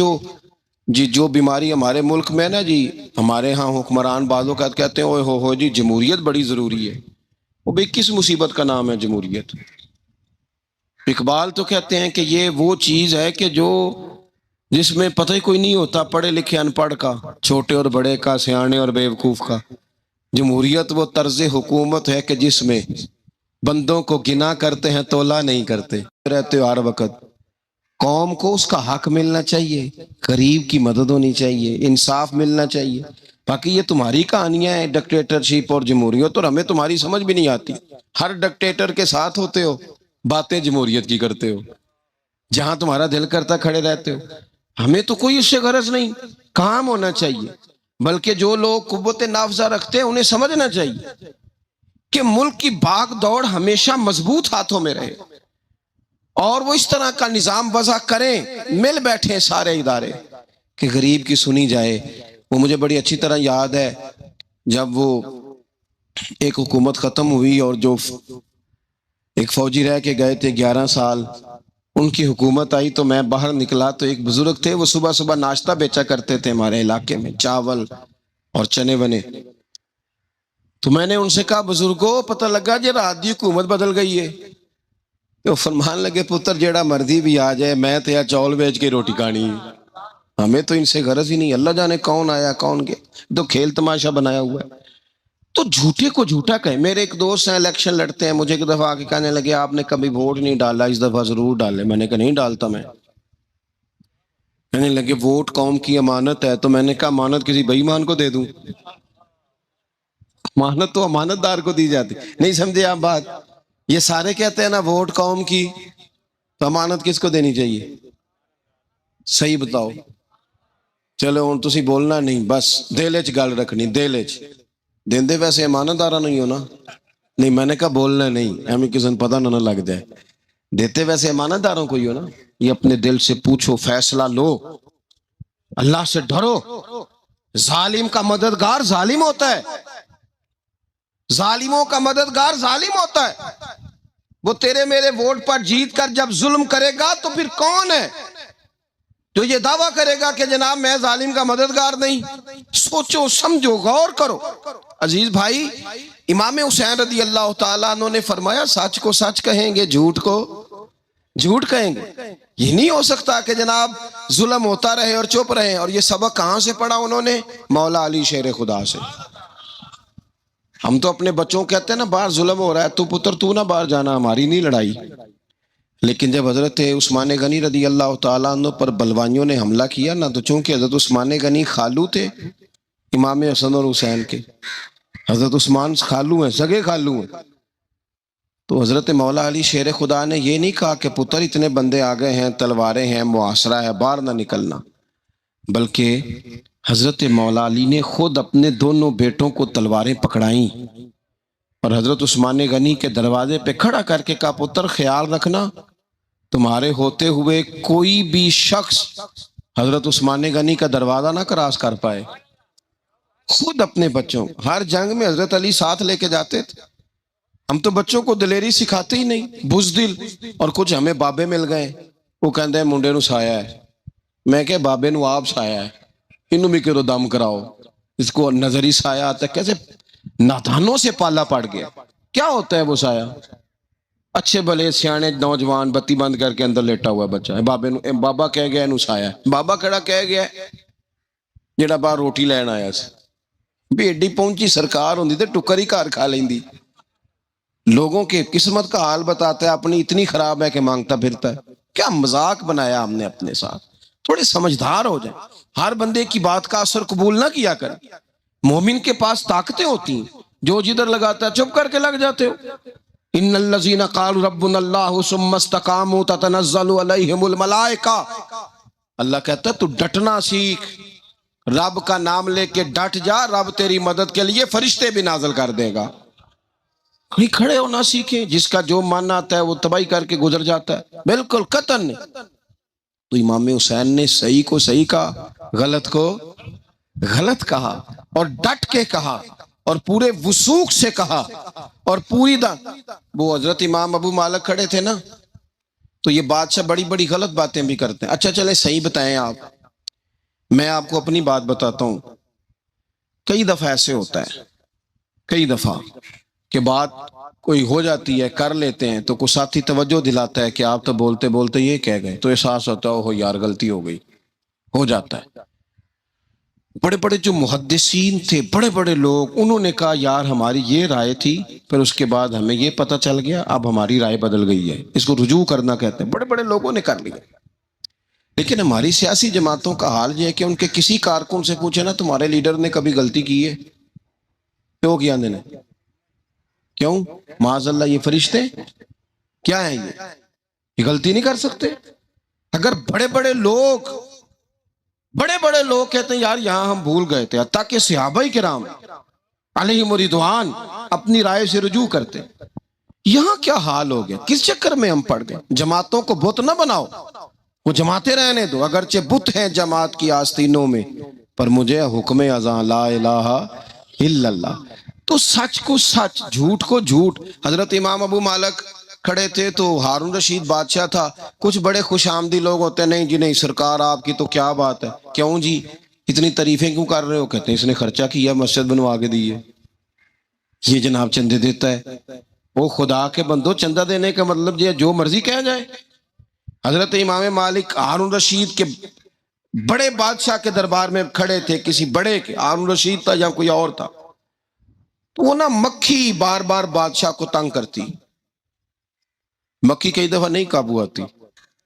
جو بیماری ہمارے ملک میں نا جی، ہمارے ہاں حکمران بعض اوقات کہتے ہیں اوے ہو جی جمہوریت بڑی ضروری ہے۔ وہ بھی کس مصیبت کا نام ہے جمہوریت؟ اقبال تو کہتے ہیں کہ یہ وہ چیز ہے کہ جس میں پتہ ہی کوئی نہیں ہوتا، پڑھے لکھے ان پڑھ کا، چھوٹے اور بڑے کا، سیانے اور بیوقوف کا۔ جمہوریت وہ طرز حکومت ہے کہ جس میں بندوں کو گنا کرتے ہیں، تولا نہیں کرتے رہتے ہو ہر وقت۔ قوم کو اس کا حق ملنا چاہیے، غریب کی مدد ہونی چاہیے، انصاف ملنا چاہیے۔ باقی یہ تمہاری کہانیاں ہیں ڈکٹیٹرشپ اور جمہوریت، اور ہمیں تمہاری سمجھ بھی نہیں آتی۔ ہر ڈکٹیٹر کے ساتھ ہوتے ہو، باتیں جمہوریت کی کرتے ہو، جہاں تمہارا دل کرتا کھڑے رہتے ہو۔ ہمیں تو کوئی اس سے غرض نہیں، کام ہونا چاہیے۔ بلکہ جو لوگ قوت نافذہ رکھتے ہیں انہیں سمجھنا چاہیے کہ ملک کی بھاگ دوڑ ہمیشہ مضبوط ہاتھوں میں رہے، اور وہ اس طرح کا نظام وضع کریں، مل بیٹھیں سارے ادارے کہ غریب کی سنی جائے۔ وہ مجھے بڑی اچھی طرح یاد ہے جب وہ ایک حکومت ختم ہوئی اور جو ایک فوجی رہ کے گئے تھے 11 سال، ان کی حکومت آئی تو میں باہر نکلا تو ایک بزرگ تھے، وہ صبح صبح ناشتہ بیچا کرتے تھے ہمارے علاقے میں، چاول اور چنے بنے۔ تو میں نے ان سے کہا بزرگوں پتہ لگا جی رات دی حکومت بدل گئی ہے۔ تو فرمان لگے پتر جیڑا مرضی بھی آ جائے، میں تو یا چاول بیچ کے روٹی کھانی ہے۔ ہمیں تو ان سے غرض ہی نہیں، اللہ جانے کون آیا کون گیا، تو کھیل تماشا بنایا ہوا ہے۔ تو جھوٹے کو جھوٹا کہیں۔ میرے ایک دوست ہیں الیکشن لڑتے ہیں، مجھے ایک دفعہ آ کے کہنے لگے آپ نے کبھی ووٹ نہیں ڈالا، اس دفعہ ضرور ڈالے۔ میں نے کہا نہیں ڈالتا میں۔ کہنے لگے ووٹ قوم کی امانت ہے، تو میں نے کہا امانت کسی بے ایمان کو دے دوں؟ امانت تو امانت دار کو دی جاتی، نہیں سمجھے آپ بات؟ یہ سارے کہتے ہیں نا ووٹ قوم کی، تو امانت کس کو دینی چاہیے؟ صحیح بتاؤ۔ چلو ہوں تسی بولنا نہیں، بس دل وچ گل رکھنی، دل وچ دیندے ویسے امانت دارا نہیں ہونا۔ نہیں میں نے کہا بولنا نہیں، ہمیں کسی نے پتہ نہ لگ جائے۔ دیتے ویسے امانت داروں کو ہی ہو نا۔ یہ اپنے دل سے پوچھو، فیصلہ لو، اللہ سے ڈرو۔ ظالم کا مددگار ظالم ہوتا ہے، ظالموں کا مددگار ظالم ہوتا ہے۔ وہ تیرے میرے ووٹ پر جیت کر جب ظلم کرے گا تو پھر کون ہے جو یہ دعویٰ کرے گا کہ جناب میں ظالم کا مددگار نہیں؟ سوچو سمجھو غور کرو۔ عزیز بھائی، امام حسین رضی اللہ تعالیٰ عنہ نے فرمایا سچ کو سچ کہیں گے، جھوٹ کو جھوٹ کہیں گے۔ یہ نہیں ہو سکتا کہ جناب ظلم ہوتا رہے اور چپ رہے۔ اور یہ سبق کہاں سے پڑھا انہوں نے؟ مولا علی شیر خدا سے۔ ہم تو اپنے بچوں کو کہتے ہیں نا باہر ظلم ہو رہا ہے، تو پتر تو نہ باہر جانا، ہماری نہیں لڑائی۔ لیکن جب حضرت عثمان غنی رضی اللہ تعالیٰ عنہ پر بلوائیوں نے حملہ کیا نا، تو چونکہ حضرت عثمان غنی خالو تھے امام حسن اور حسین کے، حضرت عثمان خالو ہیں، سگے خالو ہیں، تو حضرت مولا علی شیر خدا نے یہ نہیں کہا کہ پتر اتنے بندے آ گئے ہیں، تلواریں ہیں، محاصرہ ہے، باہر نہ نکلنا، بلکہ حضرت مولا علی نے خود اپنے دونوں بیٹوں کو تلواریں پکڑائیں اور حضرت عثمان غنی کے دروازے پہ کھڑا کر کے کہا پتر خیال رکھنا تمہارے ہوتے ہوئے کوئی بھی شخص حضرت عثمان غنی کا دروازہ نہ کراس کر پائے۔ خود اپنے بچوں، ہر جنگ میں حضرت علی ساتھ لے کے جاتے تھے۔ ہم تو بچوں کو دلیری سکھاتے ہی نہیں، بزدل۔ اور کچھ ہمیں بابے مل گئے، وہ کہندے ہیں منڈے نو سایا ہے، میں کہ بابے نو آپ سایا ہے، انہوں بھی کرو دم کراؤ، اس کو نظری سایا آتا ہے۔ کیسے نادانوں سے پالا پڑ گیا۔ کیا ہوتا ہے وہ سایہ؟ اچھے بھلے سیانے نوجوان بتی بند کر کے اندر لیٹا ہوا بچہ ہے، بابے نو بابا کہہ گیا انہوں سایا ہے۔ بابا کہڑا کہہ گیا جڑا باہر روٹی لین آیا سی، بھی ایڈی پہنچی سرکار ہوندی تے ٹکر ہی گھر کھا لیندی۔ لوگوں کے قسمت کا حال بتاتا ہے، اپنی اتنی خراب ہے کہ مانگتا پھرتا ہے۔ کیا مذاق بنایا ہم نے اپنے ساتھ؟ تھوڑے سمجھدار ہو جائیں، ہر بندے کی بات کا اثر قبول نہ کیا کریں۔ مومن کے پاس طاقتیں ہوتی ہیں، جو جدھر لگاتا ہے چپ کر کے لگ جاتے ہو۔ ان الذین قالوا ربنا اللہ ثم استقاموا تتنزل علیہم الملائکہ، اللہ کہتا ہے تو ڈٹنا سیکھ، رب کا نام لے کے ڈٹ جا، رب تیری مدد کے لیے فرشتے بھی نازل کر دے گا۔ کہیں کھڑے ہونا سیکھیں، جس کا جو من آتا ہے وہ تباہی کر کے گزر جاتا ہے، بالکل قطعاً نہیں۔ تو امام حسین نے صحیح کو صحیح کہا، غلط کو غلط کہا، اور ڈٹ کے کہا، اور پورے وثوق سے کہا، اور پوری وہ حضرت امام ابو مالک کھڑے تھے نا، تو یہ بادشاہ بڑی بڑی غلط باتیں بھی کرتے ہیں۔ اچھا چلے صحیح بتائیں آپ، میں آپ کو اپنی بات بتاتا ہوں۔ کئی دفعہ ایسے ہوتا ہے، کئی دفعہ کہ بات کوئی ہو جاتی ہے، کر لیتے ہیں، تو کوئی ساتھی توجہ دلاتا ہے کہ آپ تو بولتے بولتے یہ کہہ گئے، تو احساس ہوتا ہے ہو یار غلطی ہو گئی، ہو جاتا ہے۔ بڑے بڑے جو محدثین تھے، بڑے بڑے لوگ، انہوں نے کہا یار ہماری یہ رائے تھی، پھر اس کے بعد ہمیں یہ پتہ چل گیا، اب ہماری رائے بدل گئی ہے، اس کو رجوع کرنا کہتے ہیں۔ بڑے بڑے لوگوں نے کر لیا۔ لیکن ہماری سیاسی جماعتوں کا حال یہ ہے کہ ان کے کسی کارکن سے پوچھے نا تمہارے لیڈر نے کبھی غلطی کی ہے؟ کیوں کیا نے؟ کیوں؟ معاذ اللہ یہ فرشتے کیا ہیں؟ یہ غلطی نہیں کر سکتے؟ اگر بڑے بڑے لوگ کہتے ہیں یار یہاں ہم بھول گئے تھے، حتیٰ کہ صحابہ کرام علیہم رضوان اپنی رائے سے رجوع کرتے، یہاں کیا حال ہو گیا؟ کس چکر میں ہم پڑ گئے؟ جماعتوں کو بت نہ بناؤ، وہ جماعتیں رہنے دو، اگرچہ بت ہیں جماعت کی آستینوں میں، پر مجھے حکم اذاں لا الہ الا اللہ۔ تو سچ کو سچ، جھوٹ کو جھوٹ۔ حضرت امام ابو مالک کھڑے تھے تو ہارون رشید بادشاہ تھا، کچھ بڑے خوش آمدی لوگ ہوتے ہیں، نہیں جی نہیں سرکار آپ کی تو کیا بات ہے، کیوں جی اتنی تعریفیں کیوں کر رہے ہو؟ کہتے ہیں اس نے خرچہ کیا، مسجد بنوا کے دی ہے، یہ جناب چندے دیتا ہے۔ وہ خدا کے بندو، چندہ دینے کا مطلب یہ جو مرضی کہا جائے۔ حضرت امام مالک ہارون رشید کے بڑے بادشاہ کے دربار میں کھڑے تھے، کسی بڑے کے، ہارون رشید تھا یا کوئی اور تھا، تو وہ نا مکھی بار بار بادشاہ کو تنگ کرتی. مکھی کئی دفعہ نہیں قابو آتی،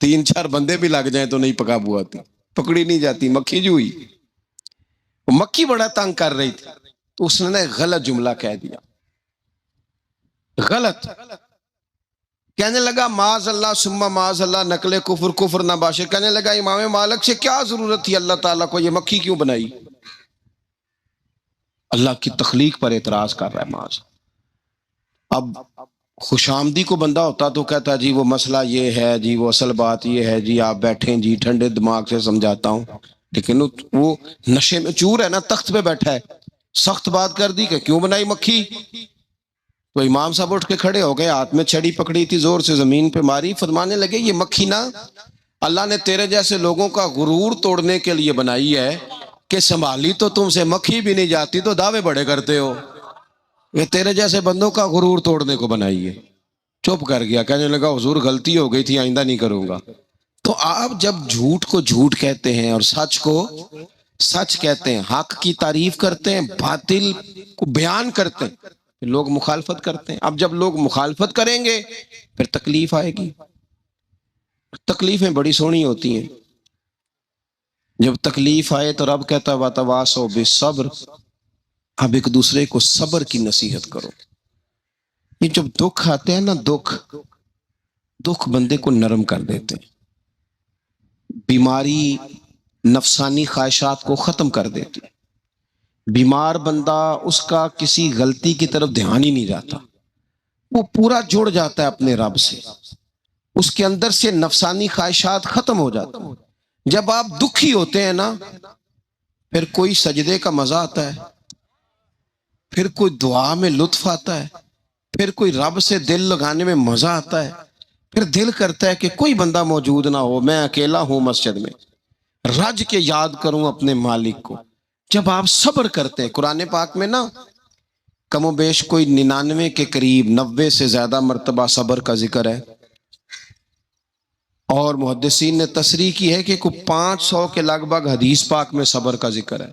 3-4 بندے بھی لگ جائیں تو نہیں قابو آتی، پکڑی نہیں جاتی، مکھی جو ہوئی. وہ مکھی بڑا تنگ کر رہی تھی، تو اس نے نا ایک غلط جملہ کہہ دیا. غلط کہنے لگا معاذ اللہ ثم معاذ اللہ، نقل کفر کفر نہ باشے. کہنے لگا امام مالک سے کیا ضرورت تھی اللہ تعالیٰ کو یہ مکھی کیوں بنائی؟ اللہ کی تخلیق پر اعتراض کر رہا ہے معاذ. اب خوش آمدی کو بندہ ہوتا تو کہتا جی وہ مسئلہ یہ ہے جی، وہ اصل بات یہ ہے جی، آپ بیٹھیں جی، ٹھنڈے دماغ سے سمجھاتا ہوں. لیکن وہ نشے میں چور ہے نا، تخت پہ بیٹھا ہے، سخت بات کر دی کہ کیوں بنائی مکھی. تو امام صاحب اٹھ کے کھڑے ہو گئے، ہاتھ میں چھڑی پکڑی تھی، زور سے زمین پہ ماری، فرمانے لگے یہ مکھی نا اللہ نے تیرے جیسے لوگوں کا غرور توڑنے کے لیے بنائی ہے کہ سنبھالی تو تم سے مکھی بھی نہیں جاتی تو دعوے بڑے کرتے ہو. یہ تیرے جیسے بندوں کا غرور توڑنے کو بنائی ہے. چپ کر گیا، کہنے لگا حضور غلطی ہو گئی تھی، آئندہ نہیں کروں گا. تو آپ جب جھوٹ کو جھوٹ کہتے ہیں اور سچ کو سچ کہتے ہیں، حق کی تعریف کرتے ہیں، باطل کو بیان کرتے ہیں، لوگ مخالفت کرتے ہیں. اب جب لوگ مخالفت کریں گے پھر تکلیف آئے گی. تکلیفیں بڑی سونی ہوتی ہیں. جب تکلیف آئے تو رب کہتا ہے وَتَوَاصَوْا بِالصَّبْرِ، اب ایک دوسرے کو صبر کی نصیحت کرو. یہ جب دکھ آتے ہیں نا، دکھ بندے کو نرم کر دیتے ہیں، بیماری نفسانی خواہشات کو ختم کر دیتی ہے. بیمار بندہ اس کا کسی غلطی کی طرف دھیان ہی نہیں جاتا، وہ پورا جڑ جاتا ہے اپنے رب سے، اس کے اندر سے نفسانی خواہشات ختم ہو جاتا ہے. جب آپ دکھی ہوتے ہیں نا، پھر کوئی سجدے کا مزہ آتا ہے، پھر کوئی دعا میں لطف آتا ہے، پھر کوئی رب سے دل لگانے میں مزہ آتا ہے، پھر دل کرتا ہے کہ کوئی بندہ موجود نہ ہو، میں اکیلا ہوں مسجد میں، رج کے یاد کروں اپنے مالک کو. جب آپ صبر کرتے ہیں، قرآن پاک میں نا کم و بیش کوئی 99 کے قریب 90 سے زیادہ مرتبہ صبر کا ذکر ہے، اور محدثین نے تصریح کی ہے کہ کوئی 500 کے لگ بھگ حدیث پاک میں صبر کا ذکر ہے.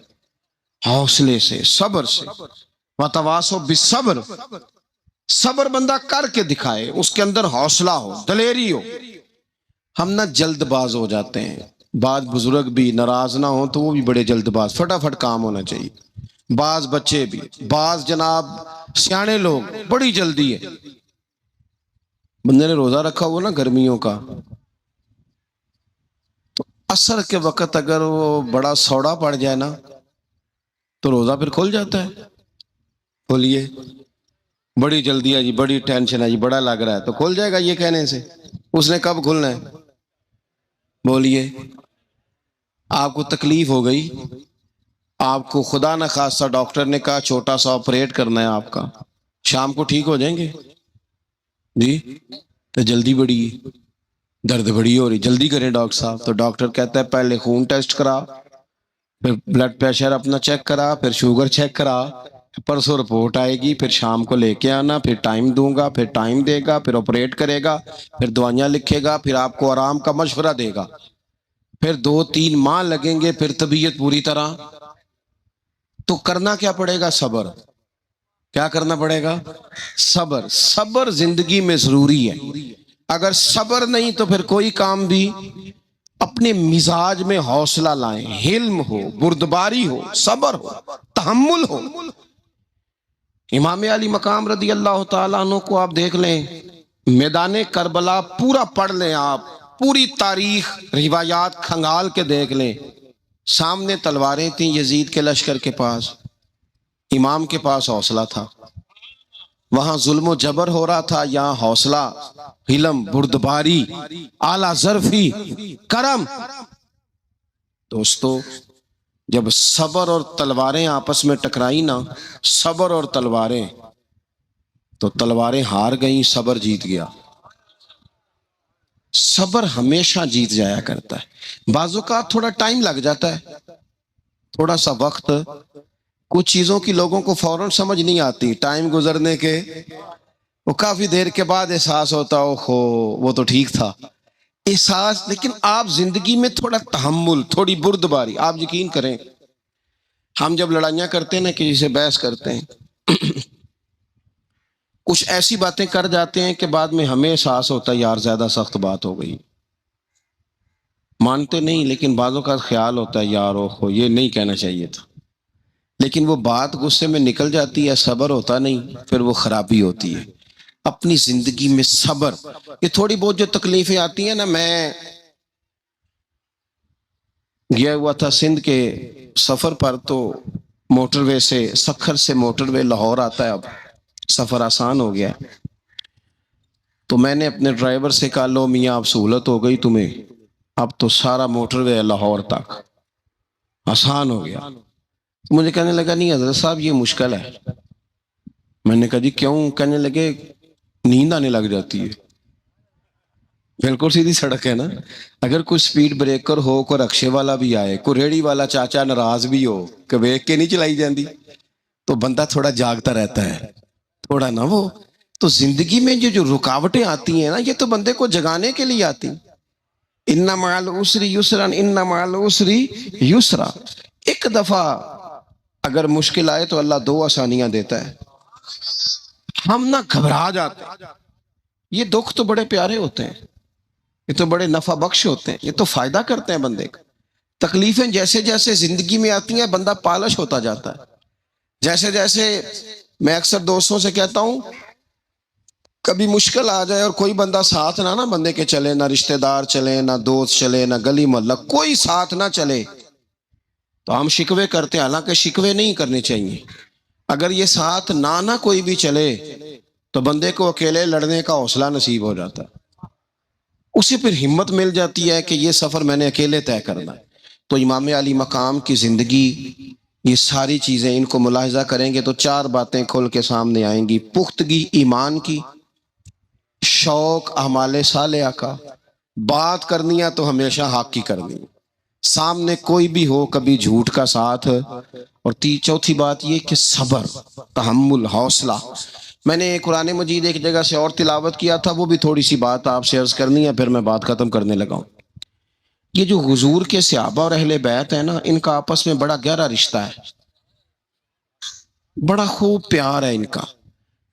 حوصلے سے، صبر سے، وَتَوَاصَوْا بِالصَّبْرِ، صبر بندہ کر کے دکھائے، اس کے اندر حوصلہ ہو، دلیری ہو. ہم نہ جلد باز ہو جاتے ہیں. بعض بزرگ بھی ناراض نہ ہوں تو وہ بھی بڑے جلد باز، فٹافٹ کام ہونا چاہیے. بعض بچے بھی، بعض جناب سیانے لوگ، بڑی جلدی ہے. بندے نے روزہ رکھا ہوا نا گرمیوں کا، تو عصر کے وقت اگر وہ بڑا سوڑا پڑ جائے نا تو روزہ پھر کھل جاتا ہے. کھولیے، بڑی جلدی ہے جی، بڑی ٹینشن ہے جی، بڑا لگ رہا ہے، تو کھل جائے گا یہ کہنے سے. اس نے کب کھلنا ہے؟ بولیے. آپ کو تکلیف ہو گئی، آپ کو خدا نہ خواستہ ڈاکٹر نے کہا چھوٹا سا آپریٹ کرنا ہے آپ کا، شام کو ٹھیک ہو جائیں گے جی؟ تو جلدی بڑی، درد بڑی ہو رہی، جلدی کریں ڈاکٹر صاحب. تو ڈاکٹر کہتا ہے پہلے خون ٹیسٹ کرا، پھر بلڈ پریشر اپنا چیک کرا، پھر شوگر چیک کرا، پرسوں رپورٹ آئے گی، پھر شام کو لے کے آنا، پھر ٹائم دوں گا، پھر ٹائم دے گا، پھر آپریٹ کرے گا، پھر دوائیاں لکھے گا، پھر آپ کو آرام کا مشورہ دے گا، پھر 2-3 ماہ لگیں گے، پھر طبیعت پوری طرح. تو کرنا کیا پڑے گا؟ صبر. کیا کرنا پڑے گا؟ صبر. صبر زندگی میں ضروری ہے. اگر صبر نہیں تو پھر کوئی کام بھی. اپنے مزاج میں حوصلہ لائیں، حلم ہو، بردباری ہو، صبر ہو، تحمل ہو. امام علی مقام رضی اللہ تعالیٰ عنہ کو آپ دیکھ لیں، میدان کربلا پورا پڑھ لیں، آپ پوری تاریخ روایات کھنگال کے دیکھ لیں. سامنے تلواریں تھیں یزید کے لشکر کے پاس، امام کے پاس حوصلہ تھا. وہاں ظلم و جبر ہو رہا تھا، یہاں حوصلہ، حلم، بردباری، اعلیٰ ظرفی، کرم. دوستو جب صبر اور تلواریں آپس میں ٹکرائی نا، صبر اور تلواریں، تو تلواریں ہار گئیں، صبر جیت گیا. صبر ہمیشہ جیت جایا کرتا ہے. بعض اوقات تھوڑا ٹائم لگ جاتا ہے، تھوڑا سا وقت. کچھ چیزوں کی لوگوں کو فوراً سمجھ نہیں آتی، ٹائم گزرنے کے وہ کافی دیر کے بعد احساس ہوتا اوہو وہ تو ٹھیک تھا. احساس، لیکن آپ زندگی میں تھوڑا تحمل، تھوڑی بردباری. آپ یقین کریں ہم جب لڑائیاں کرتے ہیں نا، کسی سے بحث کرتے ہیں، کچھ ایسی باتیں کر جاتے ہیں کہ بعد میں ہمیں احساس ہوتا ہے یار زیادہ سخت بات ہو گئی. مانتے نہیں، لیکن بعضوں کا خیال ہوتا ہے یار اوہو یہ نہیں کہنا چاہیے تھا. لیکن وہ بات غصے میں نکل جاتی ہے، صبر ہوتا نہیں، پھر وہ خرابی ہوتی ہے. اپنی زندگی میں صبر. یہ تھوڑی بہت جو تکلیفیں آتی ہیں نا، میں گیا ہوا تھا سندھ کے سفر پر، تو موٹر وے سے، سکھر سے موٹر وے لاہور آتا ہے، اب سفر آسان ہو گیا. تو میں نے اپنے ڈرائیور سے کہا لو میاں اب سہولت ہو گئی تمہیں، اب تو سارا موٹر وے لاہور تک آسان ہو گیا. مجھے کہنے لگا نہیں حضرت صاحب یہ مشکل ہے. میں نے کہا جی کیوں؟ کہنے لگے نیند آنے لگ جاتی ہے. بالکل سیدھی سڑک ہے نا، اگر کوئی سپیڈ بریکر ہو، کوئی رکشے والا بھی آئے، کوئی ریڑی والا چاچا ناراض بھی ہو کہ ویک کے نہیں چلائی جاندی، تو بندہ تھوڑا جاگتا رہتا ہے، تھوڑا نا وہ. تو زندگی میں جو رکاوٹیں آتی ہیں نا، یہ تو بندے کو جگانے کے لیے آتی. ان مع العسر یسرا، ان مع العسر یسرا. ایک دفعہ اگر مشکل آئے تو اللہ دو آسانیاں دیتا ہے. ہم نہ گھبرا جاتے ہیں. یہ دکھ تو بڑے پیارے ہوتے ہیں، یہ تو بڑے نفع بخش ہوتے ہیں، یہ تو فائدہ کرتے ہیں بندے کا. تکلیفیں جیسے جیسے زندگی میں آتی ہیں بندہ پالش ہوتا جاتا ہے. جیسے جیسے میں اکثر دوستوں سے کہتا ہوں کبھی مشکل آ جائے اور کوئی بندہ ساتھ نہ بندے کے چلے، نہ رشتہ دار چلے، نہ دوست چلے، نہ گلی محلہ کوئی ساتھ نہ چلے، تو ہم شکوے کرتے ہیں. حالانکہ شکوے نہیں کرنے چاہیے. اگر یہ ساتھ نہ کوئی بھی چلے تو بندے کو اکیلے لڑنے کا حوصلہ نصیب ہو جاتا ہے، اسے پھر ہمت مل جاتی ہے کہ یہ سفر میں نے اکیلے طے کرنا ہے. تو امام علی مقام کی زندگی، یہ ساری چیزیں ان کو ملاحظہ کریں گے تو چار باتیں کھل کے سامنے آئیں گی. پختگی ایمان کی، شوق اعمال صالحہ کا، بات کرنی ہے تو ہمیشہ حق کی کرنی ہے، سامنے کوئی بھی ہو کبھی جھوٹ کا ساتھ. اور چوتھی بات یہ کہ صبر، تحمل، حوصلہ. میں نے قرآن مجید ایک جگہ سے اور تلاوت کیا تھا، وہ بھی تھوڑی سی بات آپ سے عرض کرنی ہے، پھر میں بات ختم کرنے لگا ہوں. یہ جو حضور کے صحابہ اور اہل بیت ہے نا، ان کا آپس میں بڑا گہرا رشتہ ہے، بڑا خوب پیار ہے ان کا.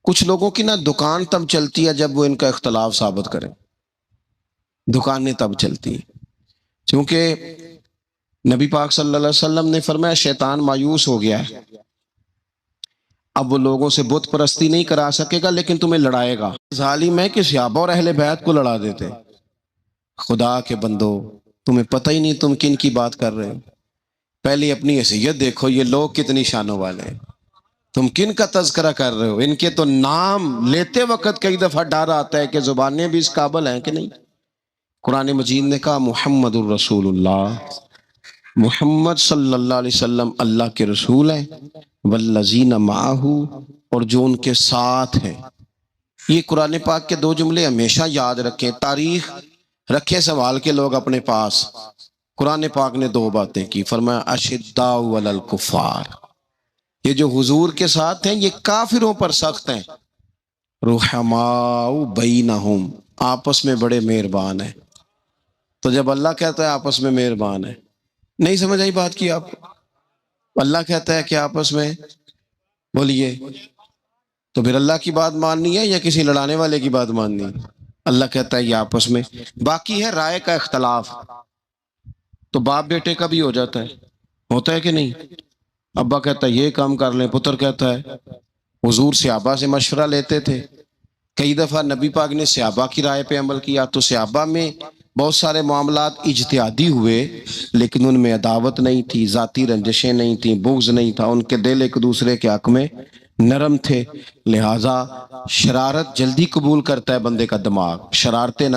کچھ لوگوں کی نا دکان تب چلتی ہے جب وہ ان کا اختلاف ثابت کریں، دکانیں تب چلتی ہیں. چونکہ نبی پاک صلی اللہ علیہ وسلم نے فرمایا شیطان مایوس ہو گیا ہے، اب وہ لوگوں سے بت پرستی نہیں کرا سکے گا لیکن تمہیں لڑائے گا. ظالم ہے کہ صحابہ اور اہل بیت کو لڑا دیتے. خدا کے بندو تمہیں پتہ ہی نہیں تم کن کی بات کر رہے ہو. پہلے اپنی حیثیت دیکھو، یہ لوگ کتنی شانوں والے ہیں، تم کن کا تذکرہ کر رہے ہو. ان کے تو نام لیتے وقت کئی دفعہ ڈر آتا ہے کہ زبانیں بھی اس قابل ہیں کہ نہیں. قرآن مجید نے کہا محمد الرسول اللہ، محمد صلی اللہ علیہ وسلم اللہ کے رسول ہیں، والذین معہ، اور جو ان کے ساتھ ہیں. یہ قرآن پاک کے دو جملے ہمیشہ یاد رکھیں، تاریخ رکھیں سنبھال کے لوگ اپنے پاس. قرآن پاک نے دو باتیں کی، فرمایا اشداء علی الکفار، یہ جو حضور کے ساتھ ہیں یہ کافروں پر سخت ہیں، رحماء بینہم، آپس میں بڑے مہربان ہیں. تو جب اللہ کہتا ہے آپس میں مہربان ہے، نہیں سمجھ آئی بات کی آپ کو؟ اللہ کہتا ہے کہ آپس میں بولیے، تو پھر اللہ کی بات ماننی ہے یا کسی لڑانے والے کی بات ماننی ہے؟ اللہ کہتا ہے یہ آپس میں. باقی ہے رائے کا اختلاف، تو باپ بیٹے کا بھی ہو جاتا ہے، ہوتا ہے کہ نہیں؟ ابا کہتا ہے یہ کام کر لیں، پتر کہتا ہے. حضور صحابہ سے مشورہ لیتے تھے، کئی دفعہ نبی پاک نے صحابہ کی رائے پہ عمل کیا. تو صحابہ میں بہت سارے معاملات اجتہادی ہوئے لیکن ان میں عداوت نہیں تھی، ذاتی رنجشیں نہیں تھیں، بغض نہیں تھا، ان کے دل ایک دوسرے کے حق میں نرم تھے. لہٰذا شرارت جلدی قبول کرتا ہے بندے کا دماغ، شرارتیں نہ